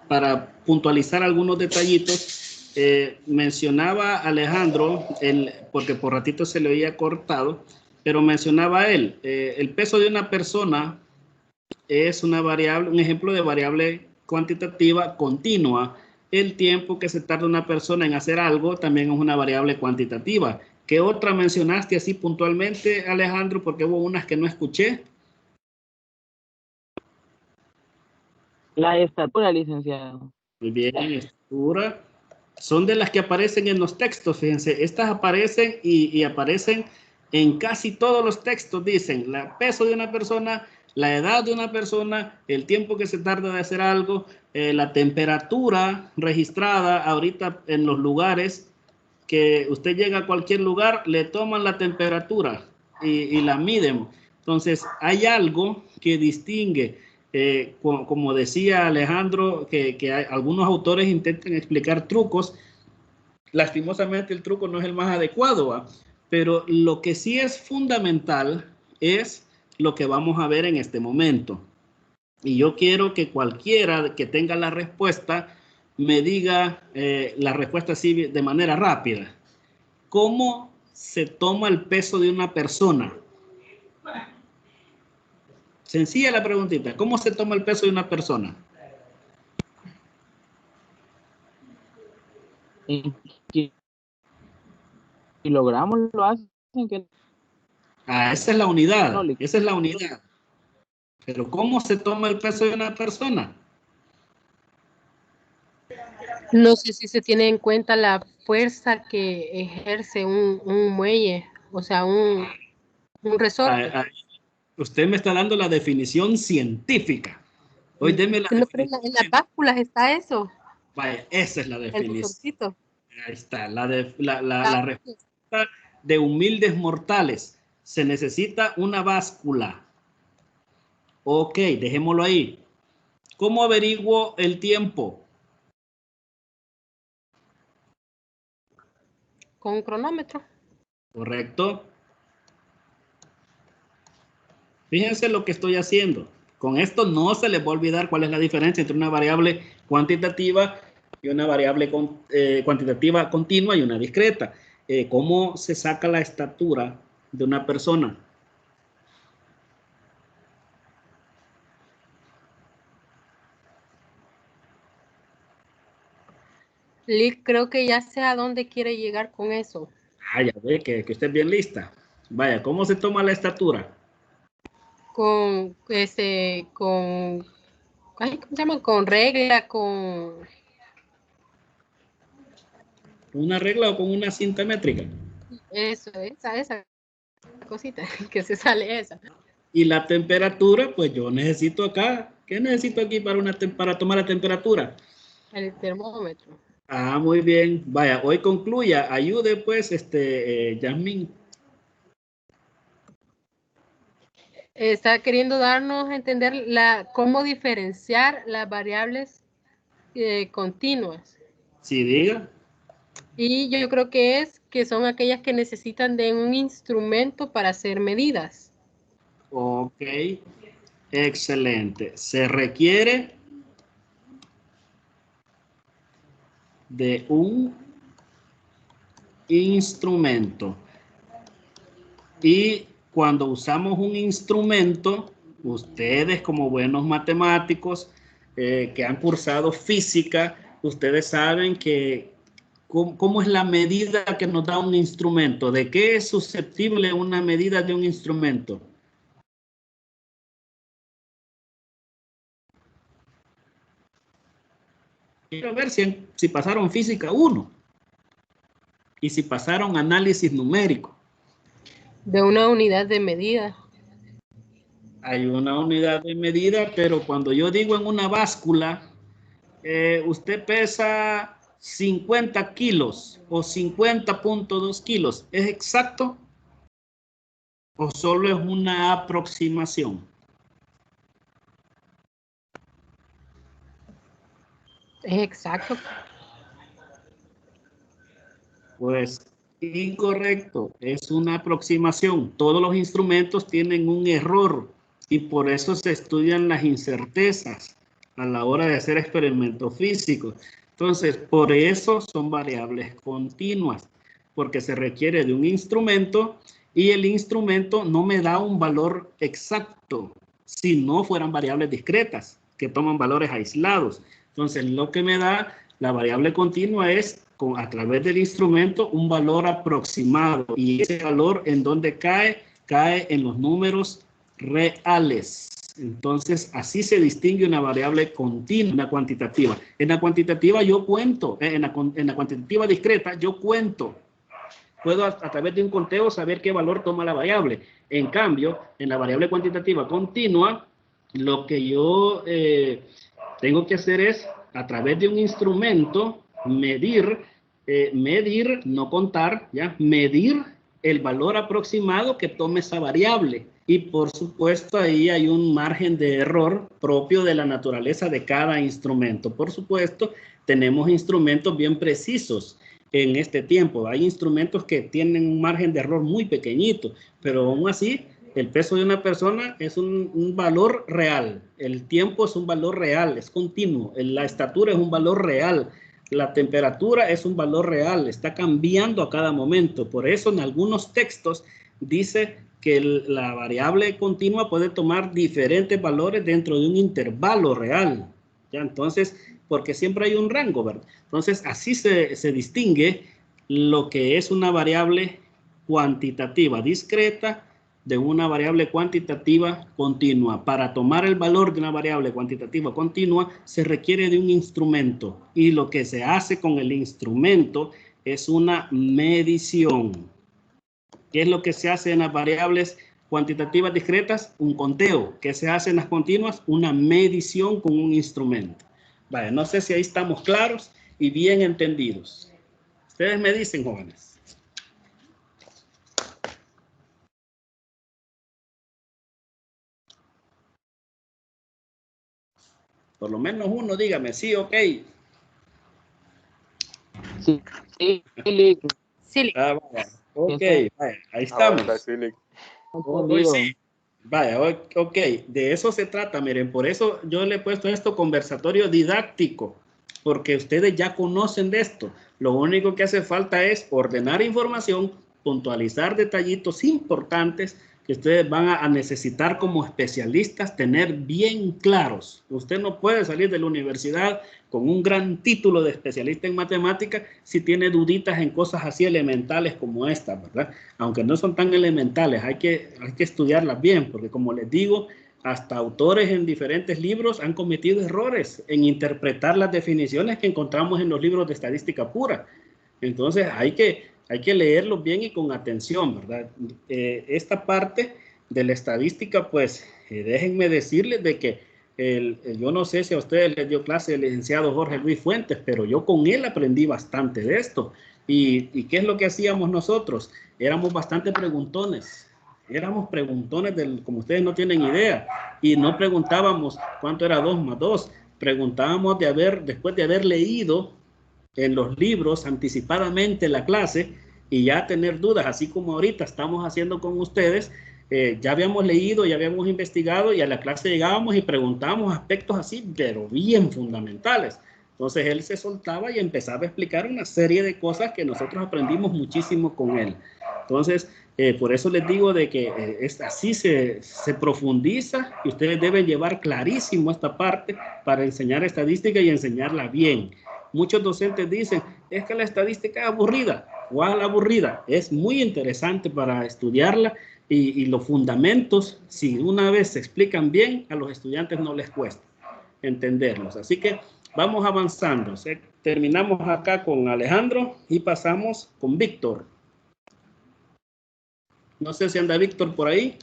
para puntualizar algunos detallitos, mencionaba Alejandro, porque por ratito se le había cortado, pero mencionaba él, el peso de una persona es una variable, un ejemplo de variable cuantitativa continua. El tiempo que se tarda una persona en hacer algo también es una variable cuantitativa. ¿Qué otra mencionaste así puntualmente, Alejandro? Porque hubo unas que no escuché. La estatura, licenciado. Muy bien, estatura. Son de las que aparecen en los textos, fíjense. Estas aparecen y aparecen en casi todos los textos. Dicen el peso de una persona, la edad de una persona, el tiempo que se tarda de hacer algo, la temperatura registrada ahorita en los lugares que usted llega a cualquier lugar, le toman la temperatura y la miden. Entonces, hay algo que distingue, como decía Alejandro, que algunos autores intentan explicar trucos. Lastimosamente, el truco no es el más adecuado, ¿va? Pero lo que sí es fundamental es lo que vamos a ver en este momento. Y yo quiero que cualquiera que tenga la respuesta me diga la respuesta así de manera rápida. ¿Cómo se toma el peso de una persona? Sencilla la preguntita. ¿Cómo se toma el peso de una persona? ¿En kilogramos lo hacen? Esa es la unidad. Esa es la unidad. Pero ¿cómo se toma el peso de una persona? No sé si se tiene en cuenta la fuerza que ejerce un muelle, o sea, un resorte. Usted me está dando la definición científica. Hoy deme la definición. En las básculas está eso. Vaya, esa es la definición. El resorcito. Ahí está, la respuesta de humildes mortales. Se necesita una báscula. Ok, dejémoslo ahí. ¿Cómo averiguo el tiempo? con un cronómetro. Correcto. Fíjense lo que estoy haciendo. Con esto no se les va a olvidar cuál es la diferencia entre una variable cuantitativa y una variable cuantitativa continua y una discreta. ¿Cómo se saca la estatura de una persona? Liz, creo que ya sé a dónde quiere llegar con eso. Ah, ya ve que usted es bien lista. Vaya, ¿cómo se toma la estatura? Con ¿cómo se llama? Con regla, con... ¿Una regla o con una cinta métrica? Eso, esa cosita que se sale esa. Y la temperatura, pues yo necesito acá. ¿Qué necesito aquí para tomar la temperatura? El termómetro. Ah, muy bien. Vaya, hoy concluya. Ayude, pues, Yasmín. Está queriendo darnos a entender cómo diferenciar las variables continuas. Sí, diga. Y yo creo que son aquellas que necesitan de un instrumento para hacer medidas. Ok. Excelente. Se requiere de un instrumento. Y cuando usamos un instrumento, ustedes como buenos matemáticos que han cursado física, ustedes saben que cómo es la medida que nos da un instrumento. ¿De qué es susceptible una medida de un instrumento? Quiero ver si pasaron física 1 y si pasaron análisis numérico. De una unidad de medida. Hay una unidad de medida, pero cuando yo digo en una báscula, usted pesa 50 kilos o 50.2 kilos, ¿es exacto? ¿O solo es una aproximación? Es exacto. Pues incorrecto, es una aproximación. Todos los instrumentos tienen un error y por eso se estudian las incertezas a la hora de hacer experimentos físicos. Entonces, por eso son variables continuas, porque se requiere de un instrumento y el instrumento no me da un valor exacto si no fueran variables discretas que toman valores aislados. Entonces, lo que me da la variable continua es a través del instrumento un valor aproximado y ese valor en donde cae en los números reales. Entonces, así se distingue una variable continua, una cuantitativa. En la cuantitativa yo cuento, en la cuantitativa discreta yo cuento. Puedo a través de un conteo saber qué valor toma la variable. En cambio, en la variable cuantitativa continua, lo que yo tengo que hacer es, a través de un instrumento, medir, no contar, ¿ya? Medir el valor aproximado que tome esa variable. Y por supuesto ahí hay un margen de error propio de la naturaleza de cada instrumento. Por supuesto, tenemos instrumentos bien precisos en este tiempo. Hay instrumentos que tienen un margen de error muy pequeñito, pero aún así el peso de una persona es un valor real, el tiempo es un valor real, es continuo, la estatura es un valor real, la temperatura es un valor real, está cambiando a cada momento. Por eso en algunos textos dice que la variable continua puede tomar diferentes valores dentro de un intervalo real. ¿Ya? Entonces, porque siempre hay un rango, ¿verdad? Entonces, así se distingue lo que es una variable cuantitativa discreta de una variable cuantitativa continua. Para tomar el valor de una variable cuantitativa continua se requiere de un instrumento y lo que se hace con el instrumento es una medición. ¿Qué es lo que se hace en las variables cuantitativas discretas? Un conteo. ¿Qué se hace en las continuas? Una medición con un instrumento. Vale, no sé si ahí estamos claros y bien entendidos. Ustedes me dicen, jóvenes. Por lo menos uno, dígame, sí, ok. Sí, sí, Sí, Vaya. Ok, vaya, ahí Ahora estamos. sí le- Hoy sí. Vaya, ok, de eso se trata, miren, por eso yo le he puesto esto conversatorio didáctico, porque ustedes ya conocen de esto. Lo único que hace falta es ordenar información, puntualizar detallitos importantes que ustedes van a necesitar como especialistas tener bien claros. Usted no puede salir de la universidad con un gran título de especialista en matemáticas si tiene duditas en cosas así elementales como esta, ¿verdad? Aunque no son tan elementales, hay que estudiarlas bien, porque como les digo, hasta autores en diferentes libros han cometido errores en interpretar las definiciones que encontramos en los libros de estadística pura. Entonces hay que leerlos bien y con atención, ¿verdad? Esta parte de la estadística, pues déjenme decirles de que yo no sé si a ustedes les dio clase el licenciado Jorge Luis Fuentes, pero yo con él aprendí bastante de esto. ¿Y qué es lo que hacíamos nosotros? Éramos bastante preguntones. Éramos preguntones, como ustedes no tienen idea. Y no preguntábamos cuánto era 2 más 2. Preguntábamos después de haber leído en los libros anticipadamente la clase y ya tener dudas, así como ahorita estamos haciendo con ustedes. Ya habíamos leído, ya habíamos investigado y a la clase llegábamos y preguntábamos aspectos así, pero bien fundamentales. Entonces él se soltaba y empezaba a explicar una serie de cosas que nosotros aprendimos muchísimo con él. Entonces, por eso les digo de que así se profundiza y ustedes deben llevar clarísimo esta parte para enseñar estadística y enseñarla bien. Muchos docentes dicen, es que la estadística es aburrida. ¿Cuál aburrida? Es muy interesante para estudiarla y los fundamentos, si una vez se explican bien, a los estudiantes no les cuesta entenderlos. Así que vamos avanzando. Terminamos acá con Alejandro y pasamos con Víctor. No sé si anda Víctor por ahí.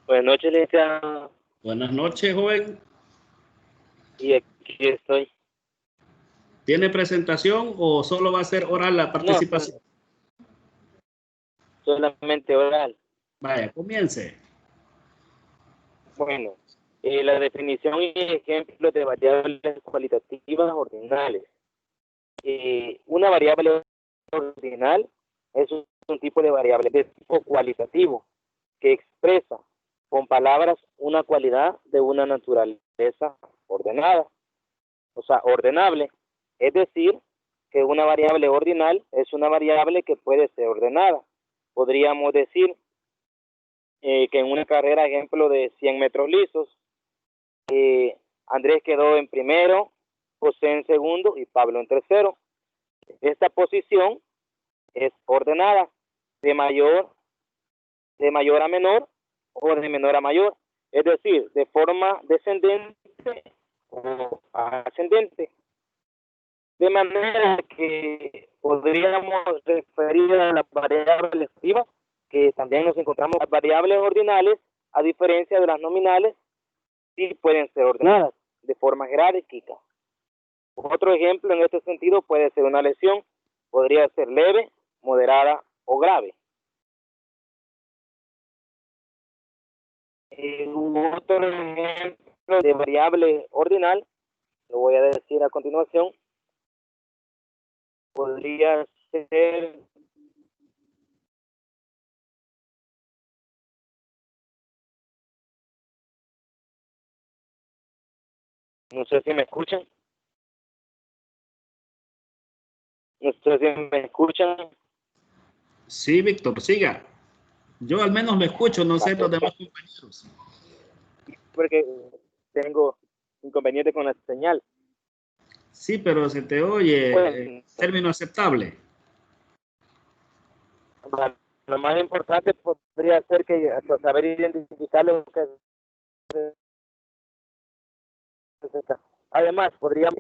Buenas noches, licenciado. Buenas noches, joven. Y aquí estoy. ¿Tiene presentación o solo va a ser oral la participación? No, solamente oral. Vaya, comience. Bueno, la definición y ejemplos de variables cualitativas ordinales. Una variable ordinal es un tipo de variable de tipo cualitativo que expresa con palabras una cualidad de una naturaleza ordenada, o sea, ordenable. Es decir, que una variable ordinal es una variable que puede ser ordenada. Podríamos decir que en una carrera, ejemplo de 100 metros lisos, Andrés quedó en primero, José en segundo y Pablo en tercero. Esta posición es ordenada de mayor a menor o de menor a mayor, es decir, de forma descendente o ascendente. De manera que podríamos referir a las variables activas, que también nos encontramos las variables ordinales, a diferencia de las nominales, sí pueden ser ordenadas de forma jerárquica. Otro ejemplo en este sentido puede ser una lesión, podría ser leve, moderada o grave. Otro ejemplo de variable ordinal, lo voy a decir a continuación, podría ser no sé si me escuchan. No sé si me escuchan. Sí, Víctor, siga. Yo al menos me escucho, no sé los demás compañeros. Porque tengo inconveniente con la señal. Sí, pero se te oye Bueno, término aceptable. lo más importante podría ser que hasta saber identificar lo que además podría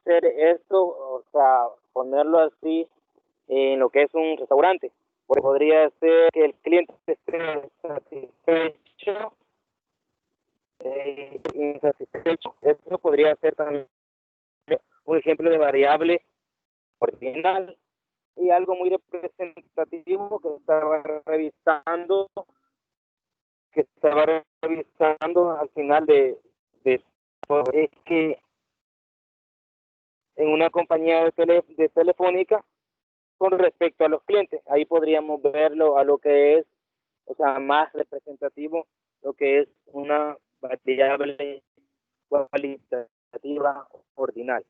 ser esto, o sea, ponerlo así en lo que es un restaurante. Podría ser que el cliente esté satisfecho, insatisfecho. Esto podría ser también un ejemplo de variable ordinal. Y algo muy representativo que estaba revisando al final de todo, es que en una compañía de telefónica, con respecto a los clientes, ahí podríamos verlo a lo que es, o sea, más representativo, lo que es una variable cualitativa ordinal.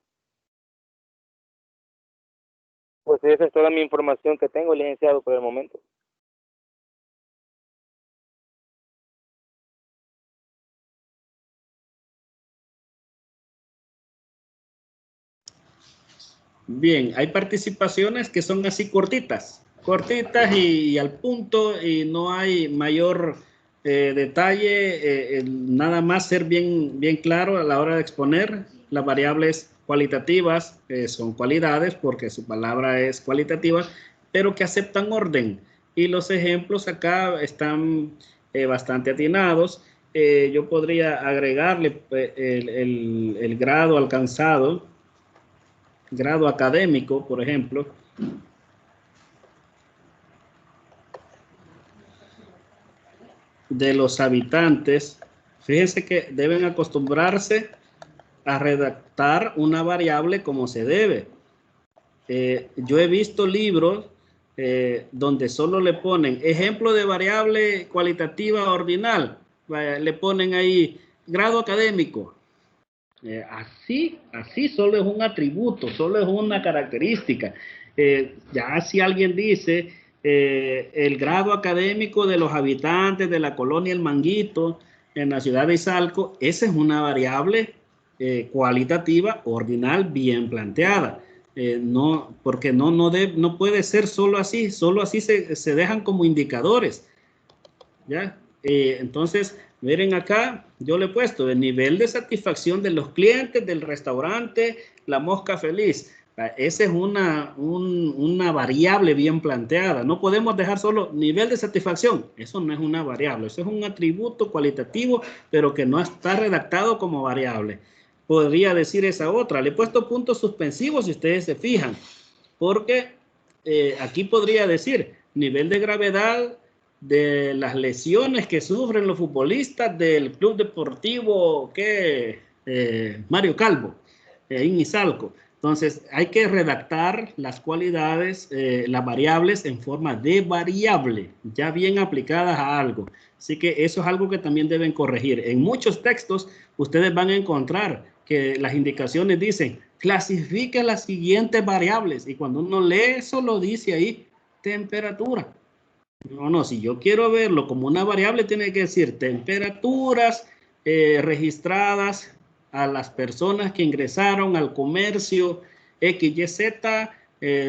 Pues esa es toda mi información que tengo, licenciado, por el momento. Bien, hay participaciones que son así cortitas y al punto, y no hay mayor detalle, nada más ser bien claro a la hora de exponer. Las variables cualitativas son cualidades porque su palabra es cualitativa, pero que aceptan orden. Y los ejemplos acá están bastante atinados. Yo podría agregarle el grado alcanzado, grado académico, por ejemplo, de los habitantes. Fíjense que deben acostumbrarse a redactar una variable como se debe. Yo he visto libros donde solo le ponen ejemplo de variable cualitativa ordinal, le ponen ahí grado académico. Así solo es un atributo, solo es una característica. Ya si alguien dice el grado académico de los habitantes de la colonia El Manguito en la ciudad de Izalco, esa es una variable cualitativa ordinal bien planteada. No, porque no puede ser solo así se dejan como indicadores. ¿Ya? Entonces, miren acá, yo le he puesto el nivel de satisfacción de los clientes del restaurante La Mosca Feliz. Esa es una variable bien planteada. No podemos dejar solo nivel de satisfacción. Eso no es una variable. Eso es un atributo cualitativo, pero que no está redactado como variable. Podría decir esa otra. Le he puesto puntos suspensivos si ustedes se fijan. Porque aquí podría decir nivel de gravedad de las lesiones que sufren los futbolistas del Club Deportivo Mario Calvo, en Izalco. Entonces, hay que redactar las cualidades, las variables en forma de variable, ya bien aplicadas a algo. Así que eso es algo que también deben corregir. En muchos textos, ustedes van a encontrar que las indicaciones dicen, clasifique las siguientes variables. Y cuando uno lee eso, lo dice ahí, temperatura. No, si yo quiero verlo como una variable, tiene que decir temperaturas registradas a las personas que ingresaron al comercio XYZ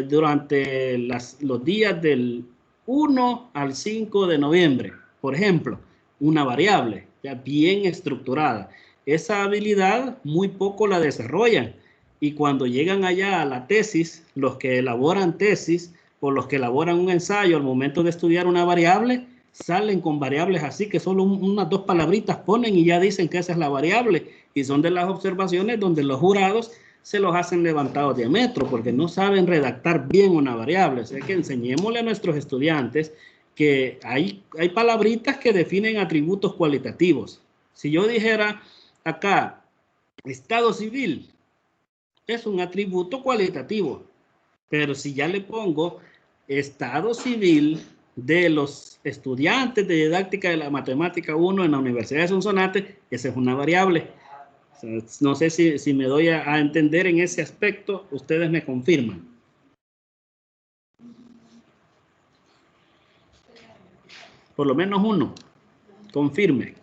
durante los días del 1 al 5 de noviembre. Por ejemplo, una variable ya bien estructurada. Esa habilidad muy poco la desarrollan. Y cuando llegan allá a la tesis, los que elaboran tesis, o los que elaboran un ensayo al momento de estudiar una variable, salen con variables así que solo unas dos palabritas ponen y ya dicen que esa es la variable. Y son de las observaciones donde los jurados se los hacen levantados de metro porque no saben redactar bien una variable. O sea que enseñémosle a nuestros estudiantes que hay palabritas que definen atributos cualitativos. Si yo dijera acá, estado civil, es un atributo cualitativo. Pero si ya le pongo estado civil de los estudiantes de didáctica de la matemática 1 en la Universidad de Sonsonate, esa es una variable. O sea, no sé si me doy a entender en ese aspecto, ustedes me confirman. Por lo menos uno, confirme.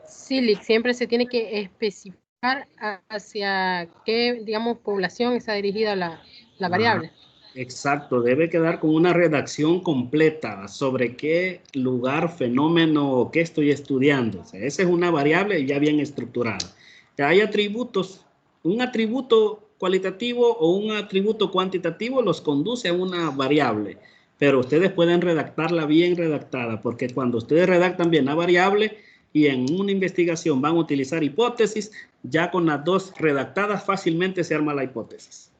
Sí, siempre se tiene que especificar hacia qué, digamos, población está dirigida la variable. Exacto, debe quedar con una redacción completa sobre qué lugar, fenómeno o qué estoy estudiando. O sea, esa es una variable ya bien estructurada. Ya hay atributos, un atributo cualitativo o un atributo cuantitativo los conduce a una variable, pero ustedes pueden redactarla bien redactada, porque cuando ustedes redactan bien la variable y en una investigación van a utilizar hipótesis, ya con las dos redactadas fácilmente se arma la hipótesis.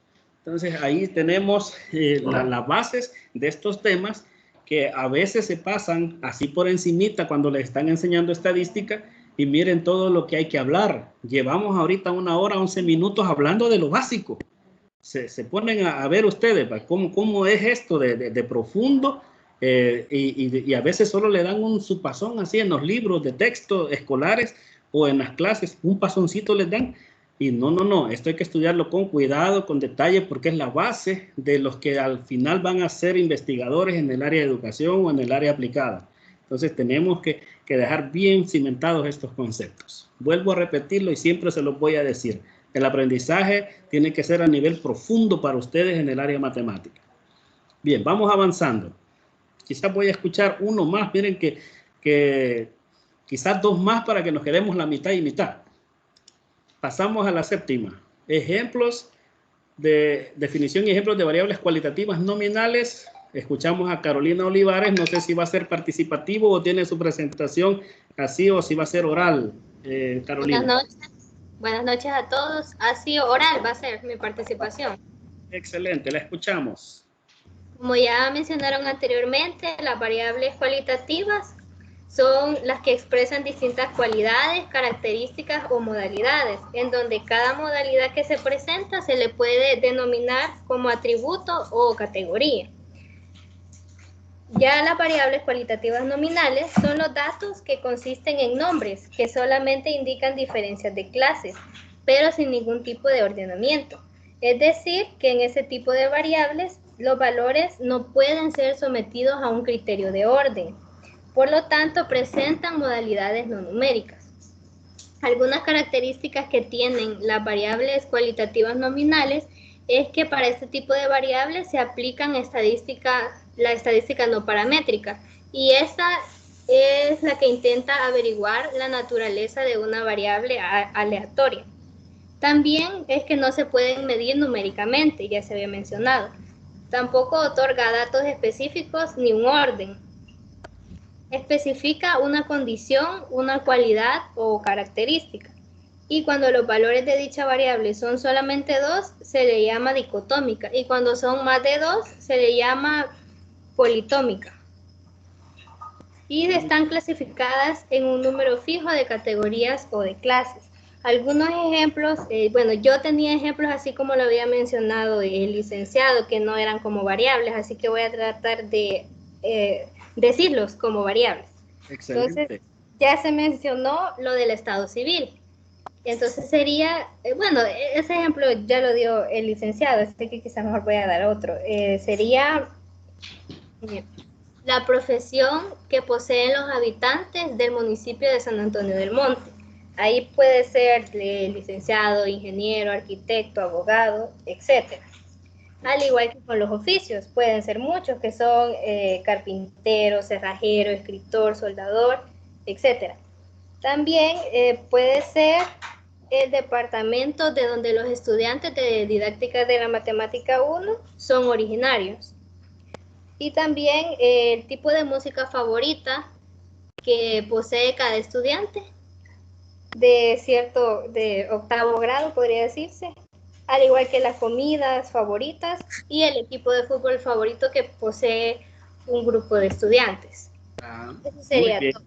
Entonces ahí tenemos las bases de estos temas que a veces se pasan así por encimita cuando les están enseñando estadística y miren todo lo que hay que hablar. Llevamos ahorita 1 hora, 11 minutos hablando de lo básico. Se ponen a ver ustedes cómo es esto de profundo y a veces solo le dan un supasón así en los libros de texto escolares o en las clases, un pasoncito les dan. Y no, esto hay que estudiarlo con cuidado, con detalle, porque es la base de los que al final van a ser investigadores en el área de educación o en el área aplicada. Entonces tenemos que dejar bien cimentados estos conceptos. Vuelvo a repetirlo y siempre se los voy a decir. El aprendizaje tiene que ser a nivel profundo para ustedes en el área matemática. Bien, vamos avanzando. Quizás voy a escuchar uno más. Miren que quizás 2 más para que nos quedemos la mitad y mitad. Pasamos a la séptima. Ejemplos de definición y ejemplos de variables cualitativas nominales. Escuchamos a Carolina Olivares. No sé si va a ser participativo o tiene su presentación así o si va a ser oral. Carolina. Buenas noches. Buenas noches a todos. Así oral va a ser mi participación. Excelente, la escuchamos. Como ya mencionaron anteriormente, las variables cualitativas son las que expresan distintas cualidades, características o modalidades, en donde cada modalidad que se presenta se le puede denominar como atributo o categoría. Ya las variables cualitativas nominales son los datos que consisten en nombres que solamente indican diferencias de clases, pero sin ningún tipo de ordenamiento. Es decir, que en ese tipo de variables los valores no pueden ser sometidos a un criterio de orden. Por lo tanto, presentan modalidades no numéricas. Algunas características que tienen las variables cualitativas nominales es que para este tipo de variables se aplican la estadística no paramétrica, y esta es la que intenta averiguar la naturaleza de una variable aleatoria. También es que no se pueden medir numéricamente, ya se había mencionado. Tampoco otorga datos específicos ni un orden. Especifica una condición, una cualidad o característica. Y cuando los valores de dicha variable son solamente 2, se le llama dicotómica. Y cuando son más de 2, se le llama politómica. Y están clasificadas en un número fijo de categorías o de clases. Algunos ejemplos, bueno, yo tenía ejemplos así como lo había mencionado el licenciado, que no eran como variables, así que voy a tratar de decirlos como variables. Excelente. Entonces, ya se mencionó lo del estado civil. Entonces sería, bueno, ese ejemplo ya lo dio el licenciado, este que quizás mejor voy a dar otro. Sería la profesión que poseen los habitantes del municipio de San Antonio del Monte. Ahí puede ser licenciado, ingeniero, arquitecto, abogado, etc. Al igual que con los oficios, pueden ser muchos, que son carpintero, cerrajero, escritor, soldador, etc. También puede ser el departamento de donde los estudiantes de didáctica de la matemática 1 son originarios. Y también el tipo de música favorita que posee cada estudiante de octavo grado, podría decirse, al igual que las comidas favoritas y el equipo de fútbol favorito que posee un grupo de estudiantes. Eso sería todo.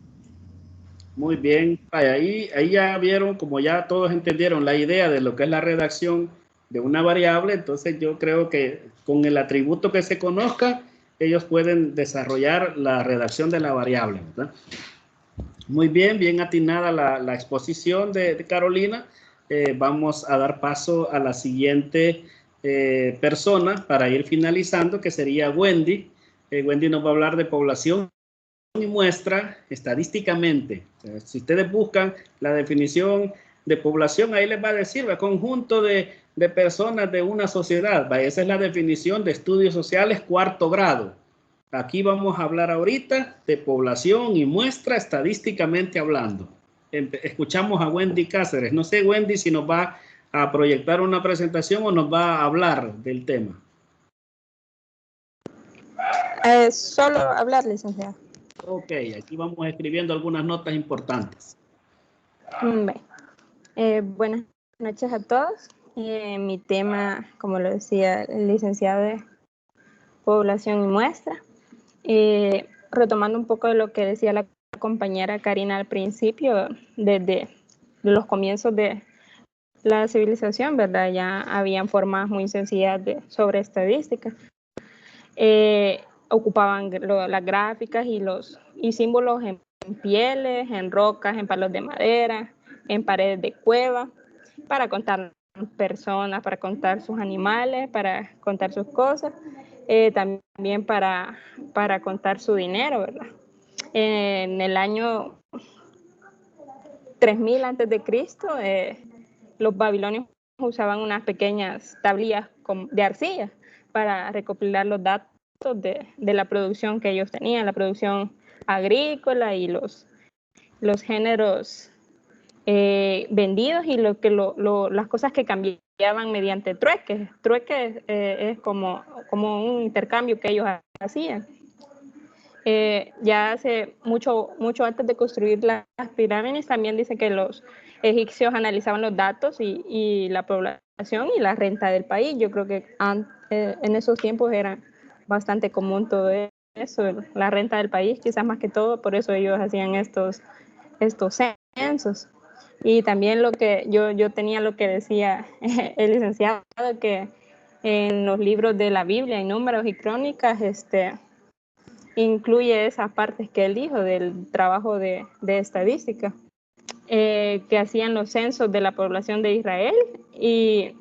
Muy bien, ahí ya vieron, como ya todos entendieron la idea de lo que es la redacción de una variable, entonces yo creo que con el atributo que se conozca, ellos pueden desarrollar la redacción de la variable, ¿verdad? Muy bien, bien atinada la exposición de Carolina. Vamos a dar paso a la siguiente persona para ir finalizando, que sería Wendy. Wendy nos va a hablar de población y muestra estadísticamente. Si ustedes buscan la definición de población, ahí les va a decir el conjunto de personas de una sociedad. Esa es la definición de estudios sociales 4º grado. Aquí vamos a hablar ahorita de población y muestra estadísticamente hablando. Escuchamos a Wendy Cáceres. No sé, Wendy, si nos va a proyectar una presentación o nos va a hablar del tema. Solo hablar, licenciado. Ok, aquí vamos escribiendo algunas notas importantes. Buenas noches a todos. Mi tema, como lo decía el licenciado, es población y muestra. retomando un poco de lo que decía la compañera Karina al principio, desde los comienzos de la civilización, ¿verdad? Ya habían formas muy sencillas sobre estadística. Ocupaban las gráficas y símbolos en pieles, en rocas, en palos de madera, en paredes de cueva, para contar personas, para contar sus animales, para contar sus cosas, también para contar su dinero, ¿verdad? En el año 3000 antes de Cristo, los babilonios usaban unas pequeñas tablillas de arcilla para recopilar los datos de la producción que ellos tenían, la producción agrícola y los géneros vendidos y las cosas que cambiaban mediante trueques. Trueques es como un intercambio que ellos hacían. Ya hace mucho antes de construir las pirámides, también dice que los egipcios analizaban los datos y la población y la renta del país. Yo creo que en esos tiempos era bastante común todo eso, la renta del país, quizás más que todo, por eso ellos hacían estos censos. Y también lo que yo tenía lo que decía el licenciado, que en los libros de la Biblia, en Números y Crónicas, incluye esas partes que él dijo del trabajo de estadística, que hacían los censos de la población de Israel, y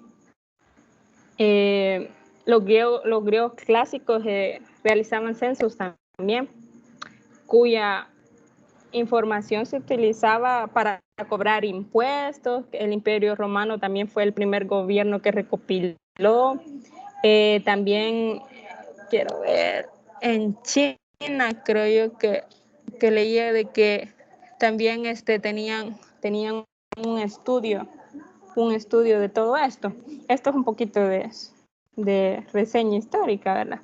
los griegos clásicos realizaban censos también, cuya información se utilizaba para cobrar impuestos. El Imperio Romano también fue el primer gobierno que recopiló. También, quiero ver, en China creo yo que leía de que también tenían un estudio de todo esto. Esto es un poquito de reseña histórica, ¿verdad?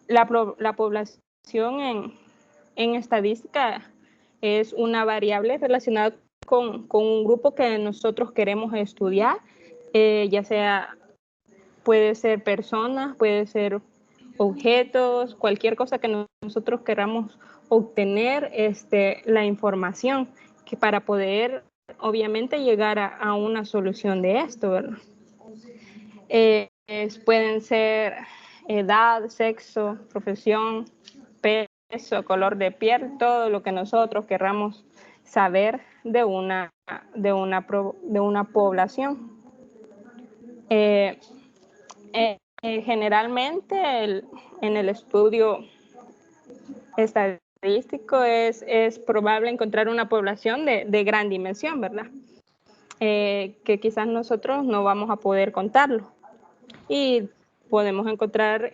La población en estadística es una variable relacionada con un grupo que nosotros queremos estudiar, ya sea, puede ser personas, puede ser objetos, cualquier cosa que nosotros queramos obtener la información, que para poder obviamente llegar a una solución de esto, ¿verdad? Pueden ser edad, sexo, profesión, peso, color de piel, todo lo que nosotros querramos saber de una población. Generalmente en el estudio estadístico es probable encontrar una población de gran dimensión, ¿verdad? Que quizás nosotros no vamos a poder contarlo. Y podemos encontrar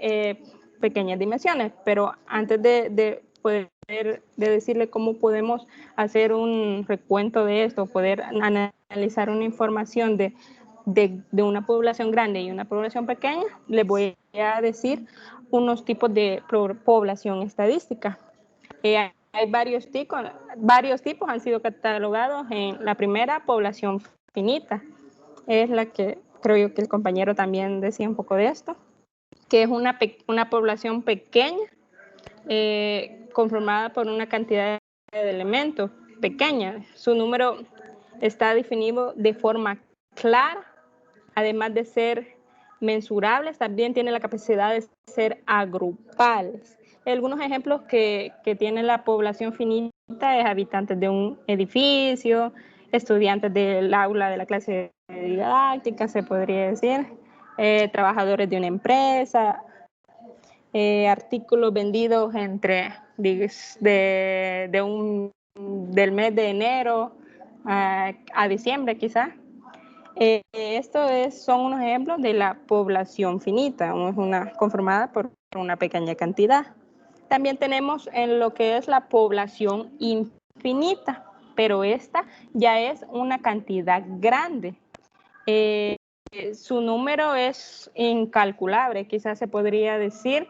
pequeñas dimensiones, pero antes de poder decirle cómo podemos hacer un recuento de esto, poder analizar una información de una población grande y una población pequeña, les voy a decir unos tipos de población estadística. Hay varios tipos han sido catalogados. En la primera, población finita, es la que creo yo que el compañero también decía un poco de esto, que es una población pequeña, conformada por una cantidad de elementos pequeña. Su número está definido de forma clara, además de ser mensurables, también tiene la capacidad de ser agrupables. Algunos ejemplos que tiene la población finita es habitantes de un edificio, estudiantes del aula de la clase didáctica, se podría decir, trabajadores de una empresa, artículos vendidos del mes de enero a diciembre quizás. Son unos ejemplos de la población finita, es conformada por una pequeña cantidad. También tenemos en lo que es la población infinita, pero esta ya es una cantidad grande. Su número es incalculable, quizás se podría decir.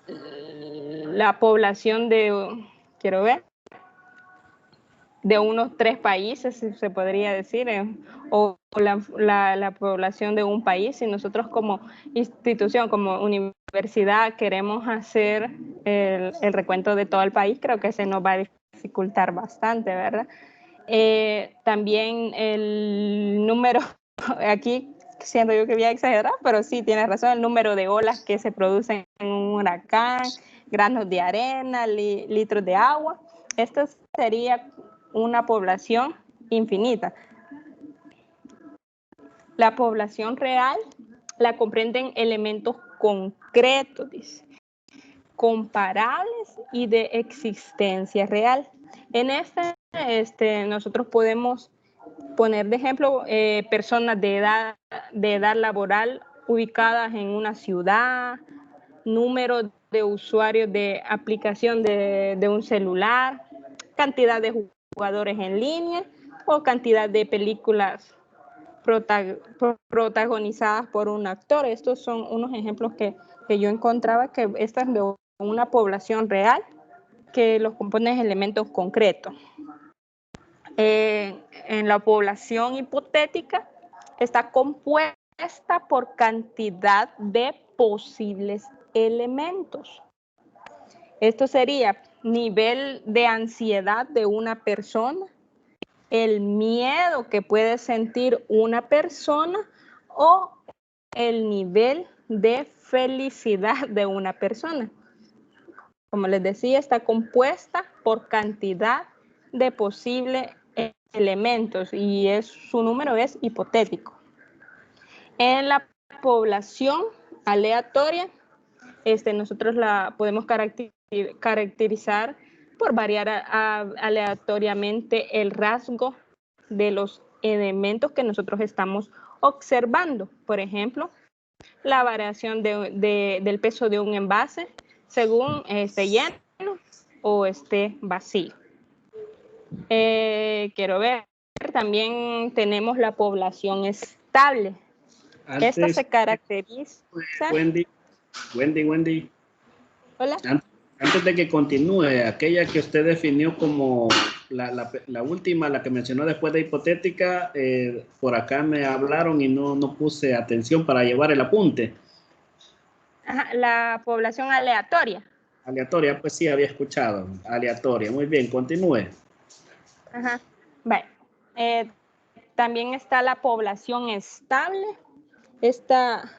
La población de de unos 3 países, se podría decir, o la población de un país. Si nosotros como institución, como universidad, queremos hacer el recuento de todo el país, creo que se nos va a dificultar bastante, ¿verdad? También el número, aquí siento yo que voy a exagerar, pero sí, tienes razón, el número de olas que se producen en un huracán, granos de arena, litros de agua. Esta sería una población infinita. La población real la comprenden elementos concretos, dice, comparables y de existencia real. En nosotros podemos poner de ejemplo personas de edad laboral ubicadas en una ciudad, número de usuarios de aplicación de un celular, cantidad de jugadores en línea o cantidad de películas protagonizadas por un actor. Estos son unos ejemplos que yo encontraba, que esta es de una población real que los componen elementos concretos. En la población hipotética está compuesta por cantidad de posibles elementos. Esto sería nivel de ansiedad de una persona, el miedo que puede sentir una persona o el nivel de felicidad de una persona. Como les decía, está compuesta por cantidad de posibles elementos y su número es hipotético. En la población aleatoria, nosotros la podemos caracterizar por variar aleatoriamente el rasgo de los elementos que nosotros estamos observando. Por ejemplo, la variación del peso de un envase según esté lleno o esté vacío. Quiero ver, también tenemos la población estable. Esta se caracteriza... Wendy. Hola. Antes de que continúe, aquella que usted definió como la última, la que mencionó después de hipotética, por acá me hablaron y no puse atención para llevar el apunte. Ajá, la población aleatoria. Aleatoria, pues sí, había escuchado. Aleatoria, muy bien, continúe. Ajá, bueno. También está la población estable. Esta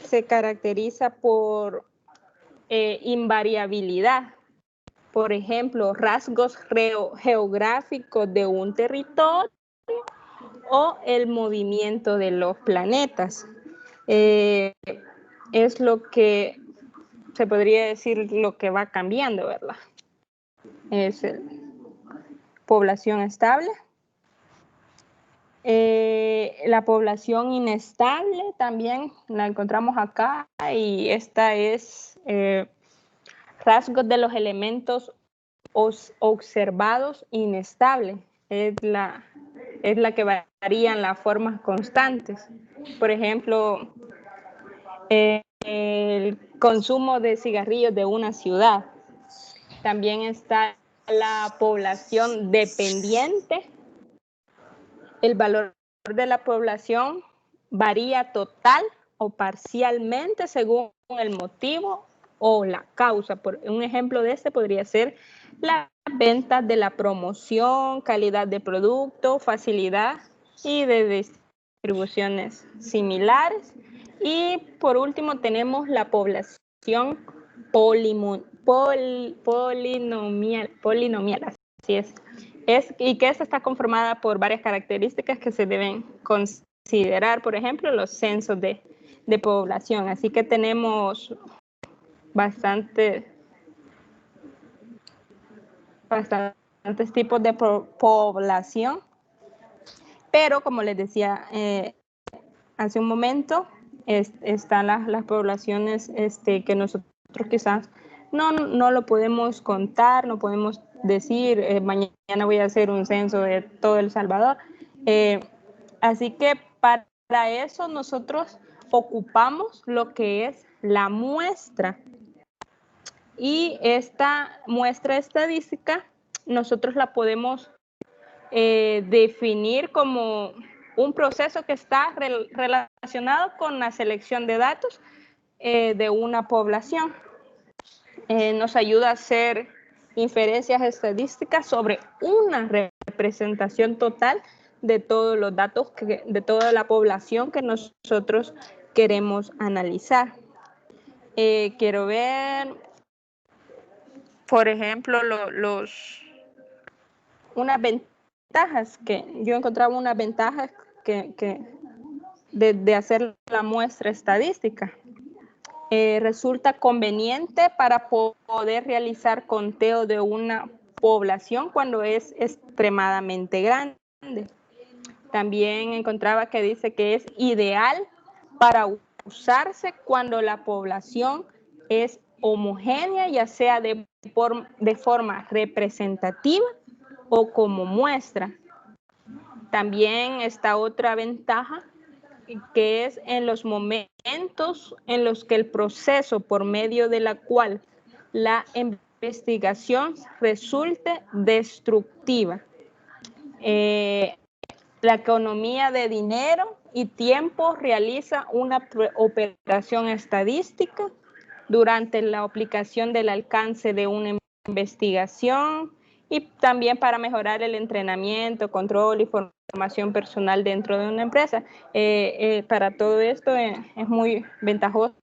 se caracteriza por invariabilidad. Por ejemplo, rasgos geográficos de un territorio o el movimiento de los planetas. Es lo que se podría decir lo que va cambiando, ¿verdad? Es población estable. La población inestable también la encontramos acá y esta es rasgos de los elementos observados inestables. Es la que varían las formas constantes. Por ejemplo, el consumo de cigarrillos de una ciudad. También está la población dependiente. El valor de la población varía total o parcialmente según el motivo o la causa. Un ejemplo de este podría ser las ventas de la promoción, calidad de producto, facilidad y de distribuciones similares. Y por último tenemos la población polinomial, así es. Y que esta está conformada por varias características que se deben considerar, por ejemplo, los censos de población. Así que tenemos bastantes tipos de población, pero como les decía hace un momento, están las poblaciones que nosotros quizás no lo podemos contar, no podemos decir, mañana voy a hacer un censo de todo El Salvador. Así que para eso nosotros ocupamos lo que es la muestra. Y esta muestra estadística nosotros la podemos definir como un proceso que está relacionado con la selección de datos de una población. Nos ayuda a hacer inferencias estadísticas sobre una representación total de todos los datos, de toda la población que nosotros queremos analizar. Quiero ver, por ejemplo, unas ventajas que yo encontraba unas ventajas de hacer la muestra estadística. Resulta conveniente para poder realizar conteo de una población cuando es extremadamente grande. También encontraba que dice que es ideal para usarse cuando la población es homogénea, ya sea de forma representativa o como muestra. También está otra ventaja, que es en los momentos en los que el proceso por medio de la cual la investigación resulte destructiva. La economía de dinero y tiempo realiza una operación estadística durante la aplicación del alcance de una investigación y también para mejorar el entrenamiento, control y formación personal dentro de una empresa. Para todo esto es muy ventajoso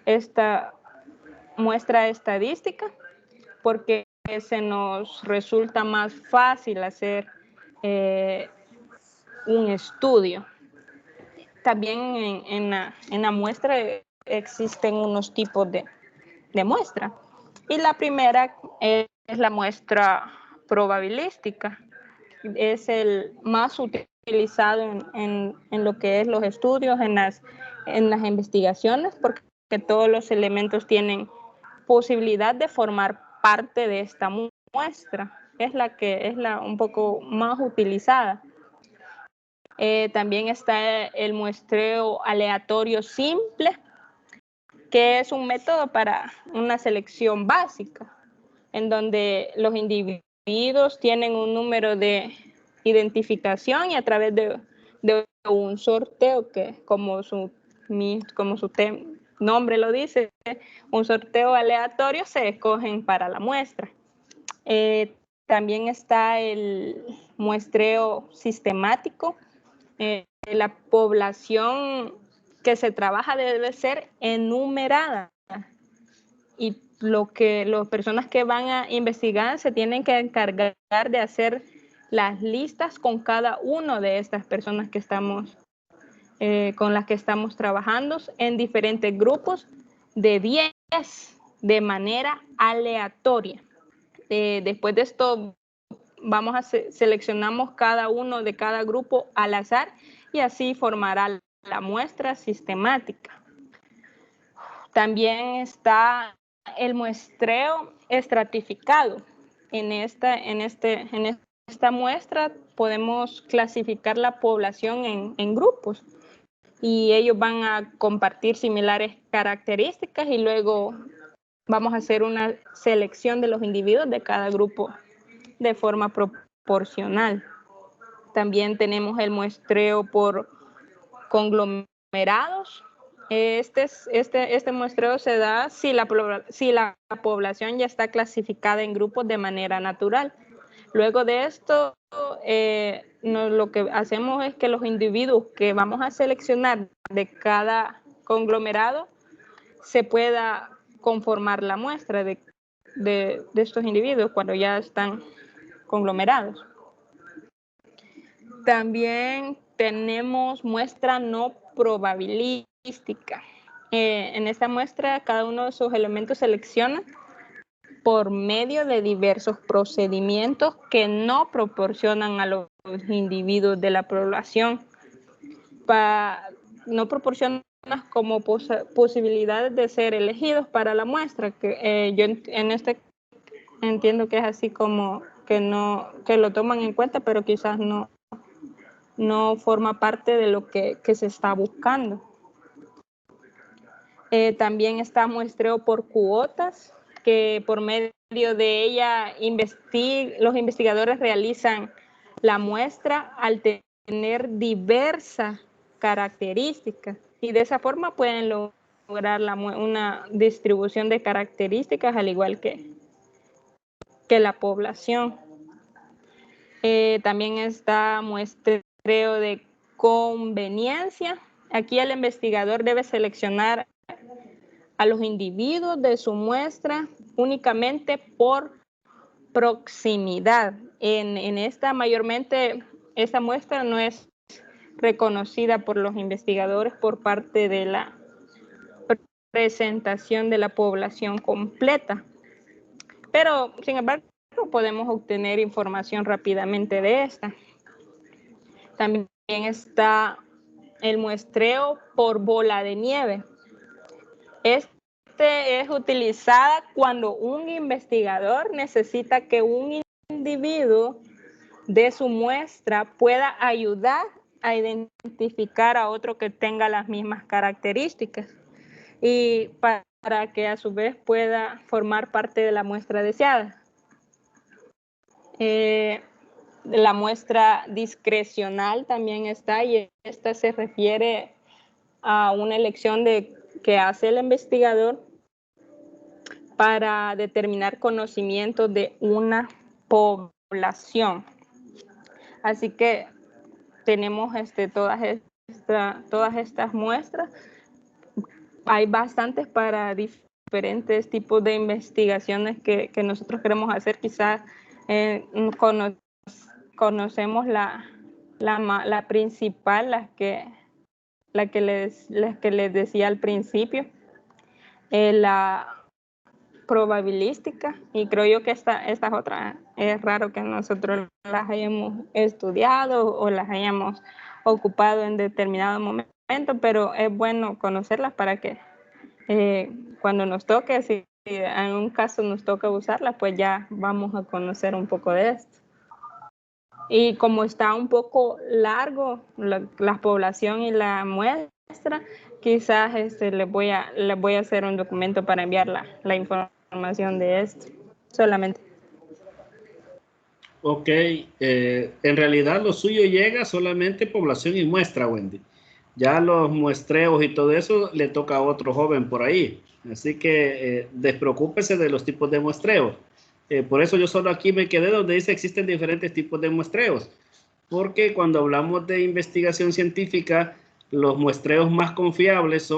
esta muestra estadística porque se nos resulta más fácil hacer un estudio. También en la muestra existen unos tipos de muestra. Y la primera es la muestra probabilística. Es el más utilizado en lo que es los estudios, en las investigaciones, porque todos los elementos tienen posibilidad de formar parte de esta muestra. Es la que es un poco más utilizada. También está el muestreo aleatorio simple, que es un método para una selección básica, en donde los individuos tienen un número de identificación y a través de un sorteo que, como su nombre lo dice, un sorteo aleatorio, se escogen para la muestra. También está el muestreo sistemático. La población que se trabaja debe ser enumerada y las personas que van a investigar se tienen que encargar de hacer las listas con cada una de estas personas que con las que estamos trabajando en diferentes grupos de 10 de manera aleatoria. Después de esto seleccionamos cada uno de cada grupo al azar y así formará la muestra sistemática. También está el muestreo estratificado. En esta muestra podemos clasificar la población en grupos y ellos van a compartir similares características y luego vamos a hacer una selección de los individuos de cada grupo de forma proporcional. También tenemos el muestreo por conglomerados. Este muestreo se da si la población ya está clasificada en grupos de manera natural. Luego de esto, lo que hacemos es que los individuos que vamos a seleccionar de cada conglomerado se pueda conformar la muestra de estos individuos cuando ya están conglomerados. También tenemos muestra no probabilística. En esta muestra, cada uno de sus elementos selecciona por medio de diversos procedimientos que no proporcionan a los individuos de la población. No proporcionan como posibilidades de ser elegidos para la muestra. Yo entiendo que es así como que lo toman en cuenta, pero quizás no forma parte de lo que se está buscando. También está muestreo por cuotas, que por medio de ella los investigadores realizan la muestra al tener diversas características y de esa forma pueden lograr una distribución de características al igual que la población. También está muestreo de conveniencia. Aquí el investigador debe seleccionar a los individuos de su muestra únicamente por proximidad. En esta mayormente, esta muestra no es reconocida por los investigadores por parte de la presentación de la población completa. Pero, sin embargo, podemos obtener información rápidamente de esta. También está el muestreo por bola de nieve. Este es utilizada cuando un investigador necesita que un individuo de su muestra pueda ayudar a identificar a otro que tenga las mismas características y para que a su vez pueda formar parte de la muestra deseada. La muestra discrecional también está y esta se refiere a una elección que hace el investigador para determinar conocimiento de una población. Así que tenemos todas estas muestras. Hay bastantes para diferentes tipos de investigaciones que nosotros queremos hacer. Quizás conocemos la principal, la que les decía al principio, la probabilística, y creo yo que estas otras es raro que nosotros las hayamos estudiado o las hayamos ocupado en determinado momento, pero es bueno conocerlas para que cuando nos toque, si en un caso nos toca usarlas, pues ya vamos a conocer un poco de esto. Y como está un poco largo la población y la muestra, quizás les voy a hacer un documento para enviar la información de esto, solamente. Ok, en realidad lo suyo llega solamente población y muestra, Wendy. Ya los muestreos y todo eso le toca a otro joven por ahí. Así que despreocúpese de los tipos de muestreos. Por eso yo solo aquí me quedé donde dice existen diferentes tipos de muestreos. Porque cuando hablamos de investigación científica, los muestreos más confiables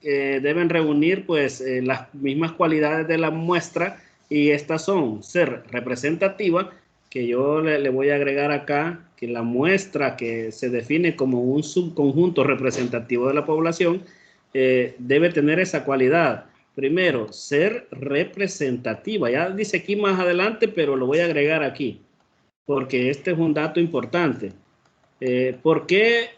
deben reunir pues las mismas cualidades de la muestra, y estas son ser representativa, que yo le voy a agregar acá que la muestra que se define como un subconjunto representativo de la población debe tener esa cualidad. Primero, ser representativa. Ya dice aquí más adelante, pero lo voy a agregar aquí, porque este es un dato importante. ¿Por qué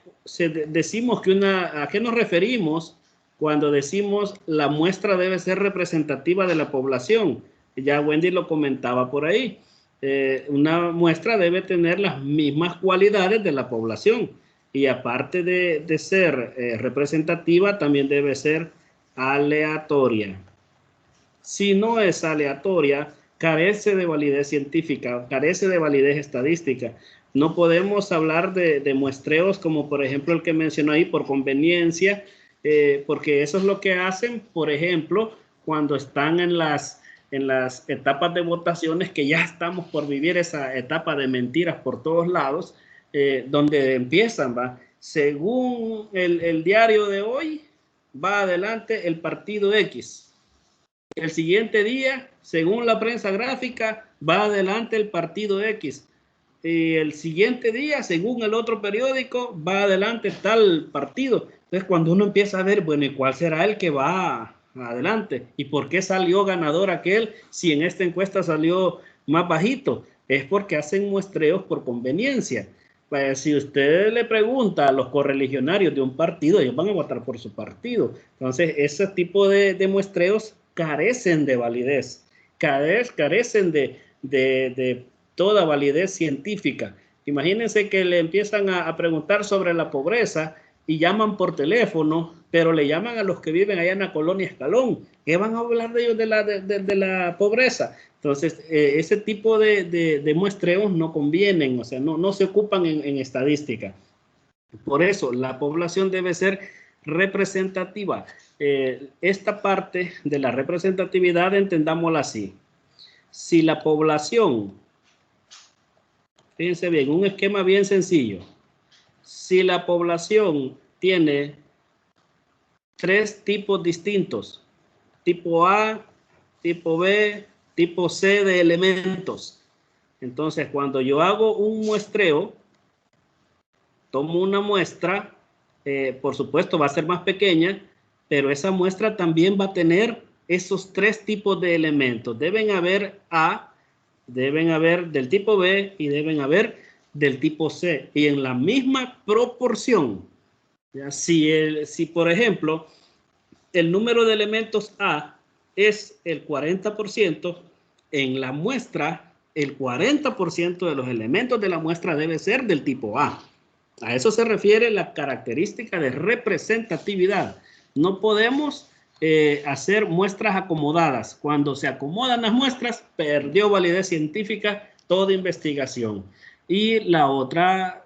decimos ¿a qué nos referimos cuando decimos la muestra debe ser representativa de la población? Ya Wendy lo comentaba por ahí. Una muestra debe tener las mismas cualidades de la población, y aparte de ser representativa, también debe ser aleatoria. Si no es aleatoria, carece de validez científica, carece de validez estadística. No podemos hablar de muestreos como por ejemplo el que mencionó ahí por conveniencia, porque eso es lo que hacen, por ejemplo, cuando están en las etapas de votaciones, que ya estamos por vivir esa etapa de mentiras por todos lados, donde empiezan, según el diario de hoy, va adelante el partido X. El siguiente día, según la prensa gráfica, va adelante el partido X. El siguiente día, según el otro periódico, va adelante tal partido. Entonces, cuando uno empieza a ver, bueno, ¿y cuál será el que va adelante? ¿Y por qué salió ganador aquel si en esta encuesta salió más bajito? Es porque hacen muestreos por conveniencia. Pues, si usted le pregunta a los correligionarios de un partido, ellos van a votar por su partido. Entonces, ese tipo de muestreos carecen de validez, carecen de toda validez científica. Imagínense que le empiezan a preguntar sobre la pobreza y llaman por teléfono, pero le llaman a los que viven allá en la colonia Escalón. ¿Qué van a hablar de ellos de la pobreza? Entonces, ese tipo de muestreos no convienen, o sea, no se ocupan en estadística. Por eso, la población debe ser representativa. Esta parte de la representatividad, entendámosla así. Si la población, fíjense bien, un esquema bien sencillo. Si la población tiene 3 tipos distintos, tipo A, tipo B, tipo C de elementos. Entonces, cuando yo hago un muestreo, tomo una muestra, por supuesto va a ser más pequeña, pero esa muestra también va a tener esos 3 tipos de elementos. Deben haber A, deben haber del tipo B y deben haber del tipo C. Y en la misma proporción. ¿Ya? Si por ejemplo, el número de elementos A es el 40%, en la muestra, el 40% de los elementos de la muestra debe ser del tipo A. A eso se refiere la característica de representatividad. No podemos hacer muestras acomodadas. Cuando se acomodan las muestras, perdió validez científica toda investigación. Y la otra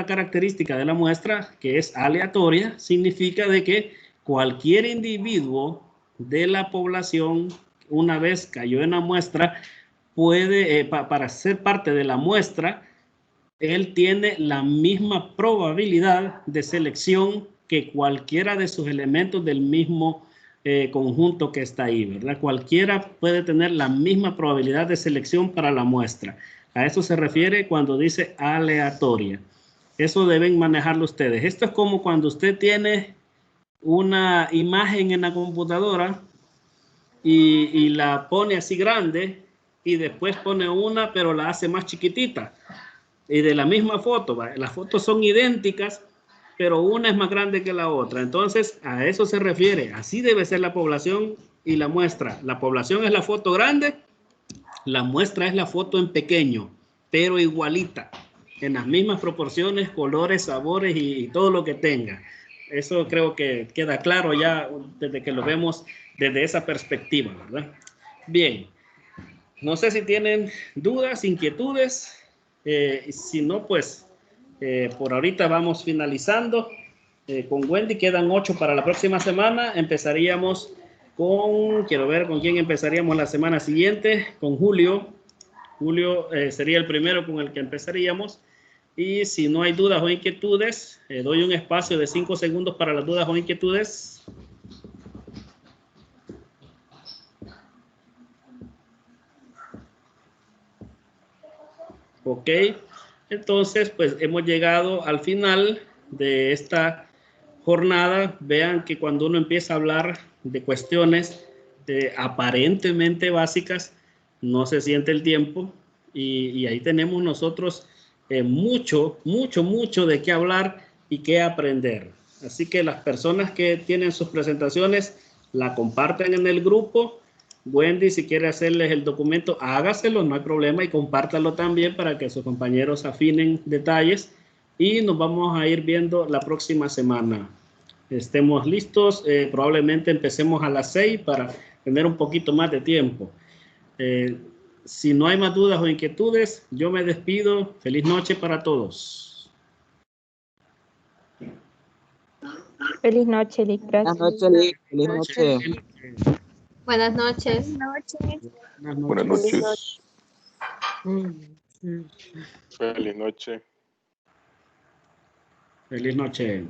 característica de la muestra, que es aleatoria, significa de que cualquier individuo de la población, una vez cayó en la muestra, puede, para ser parte de la muestra, él tiene la misma probabilidad de selección que cualquiera de sus elementos del mismo conjunto que está ahí, ¿verdad? Cualquiera puede tener la misma probabilidad de selección para la muestra. A eso se refiere cuando dice aleatoria. Eso deben manejarlo ustedes. Esto es como cuando usted tiene una imagen en la computadora y la pone así grande y después pone una pero la hace más chiquitita. Y de la misma foto, ¿va? Las fotos son idénticas, pero una es más grande que la otra. Entonces, a eso se refiere. Así debe ser la población y la muestra. La población es la foto grande, la muestra es la foto en pequeño, pero igualita, en las mismas proporciones, colores, sabores y todo lo que tenga. Eso creo que queda claro ya desde que lo vemos desde esa perspectiva, ¿verdad? Bien, no sé si tienen dudas, inquietudes. Si no, pues por ahorita vamos finalizando. Con Wendy quedan 8 para la próxima semana. Empezaríamos quiero ver con quién empezaríamos la semana siguiente, con Julio. Julio sería el primero con el que empezaríamos. Y si no hay dudas o inquietudes, doy un espacio de 5 segundos para las dudas o inquietudes. Ok, entonces pues hemos llegado al final de esta jornada. Vean que cuando uno empieza a hablar de cuestiones aparentemente básicas, no se siente el tiempo y ahí tenemos nosotros mucho de qué hablar y qué aprender. Así que las personas que tienen sus presentaciones la comparten en el grupo. Wendy, si quiere hacerles el documento, hágaselo, no hay problema, y compártalo también para que sus compañeros afinen detalles y nos vamos a ir viendo la próxima semana. Estemos listos, probablemente empecemos a las 6 para tener un poquito más de tiempo. Si no hay más dudas o inquietudes, yo me despido. Feliz noche para todos. Feliz noche, Lick. Gracias. Buenas noches, Lick. Feliz noche. Buenas noches. Buenas noches. Feliz noche. Feliz noche.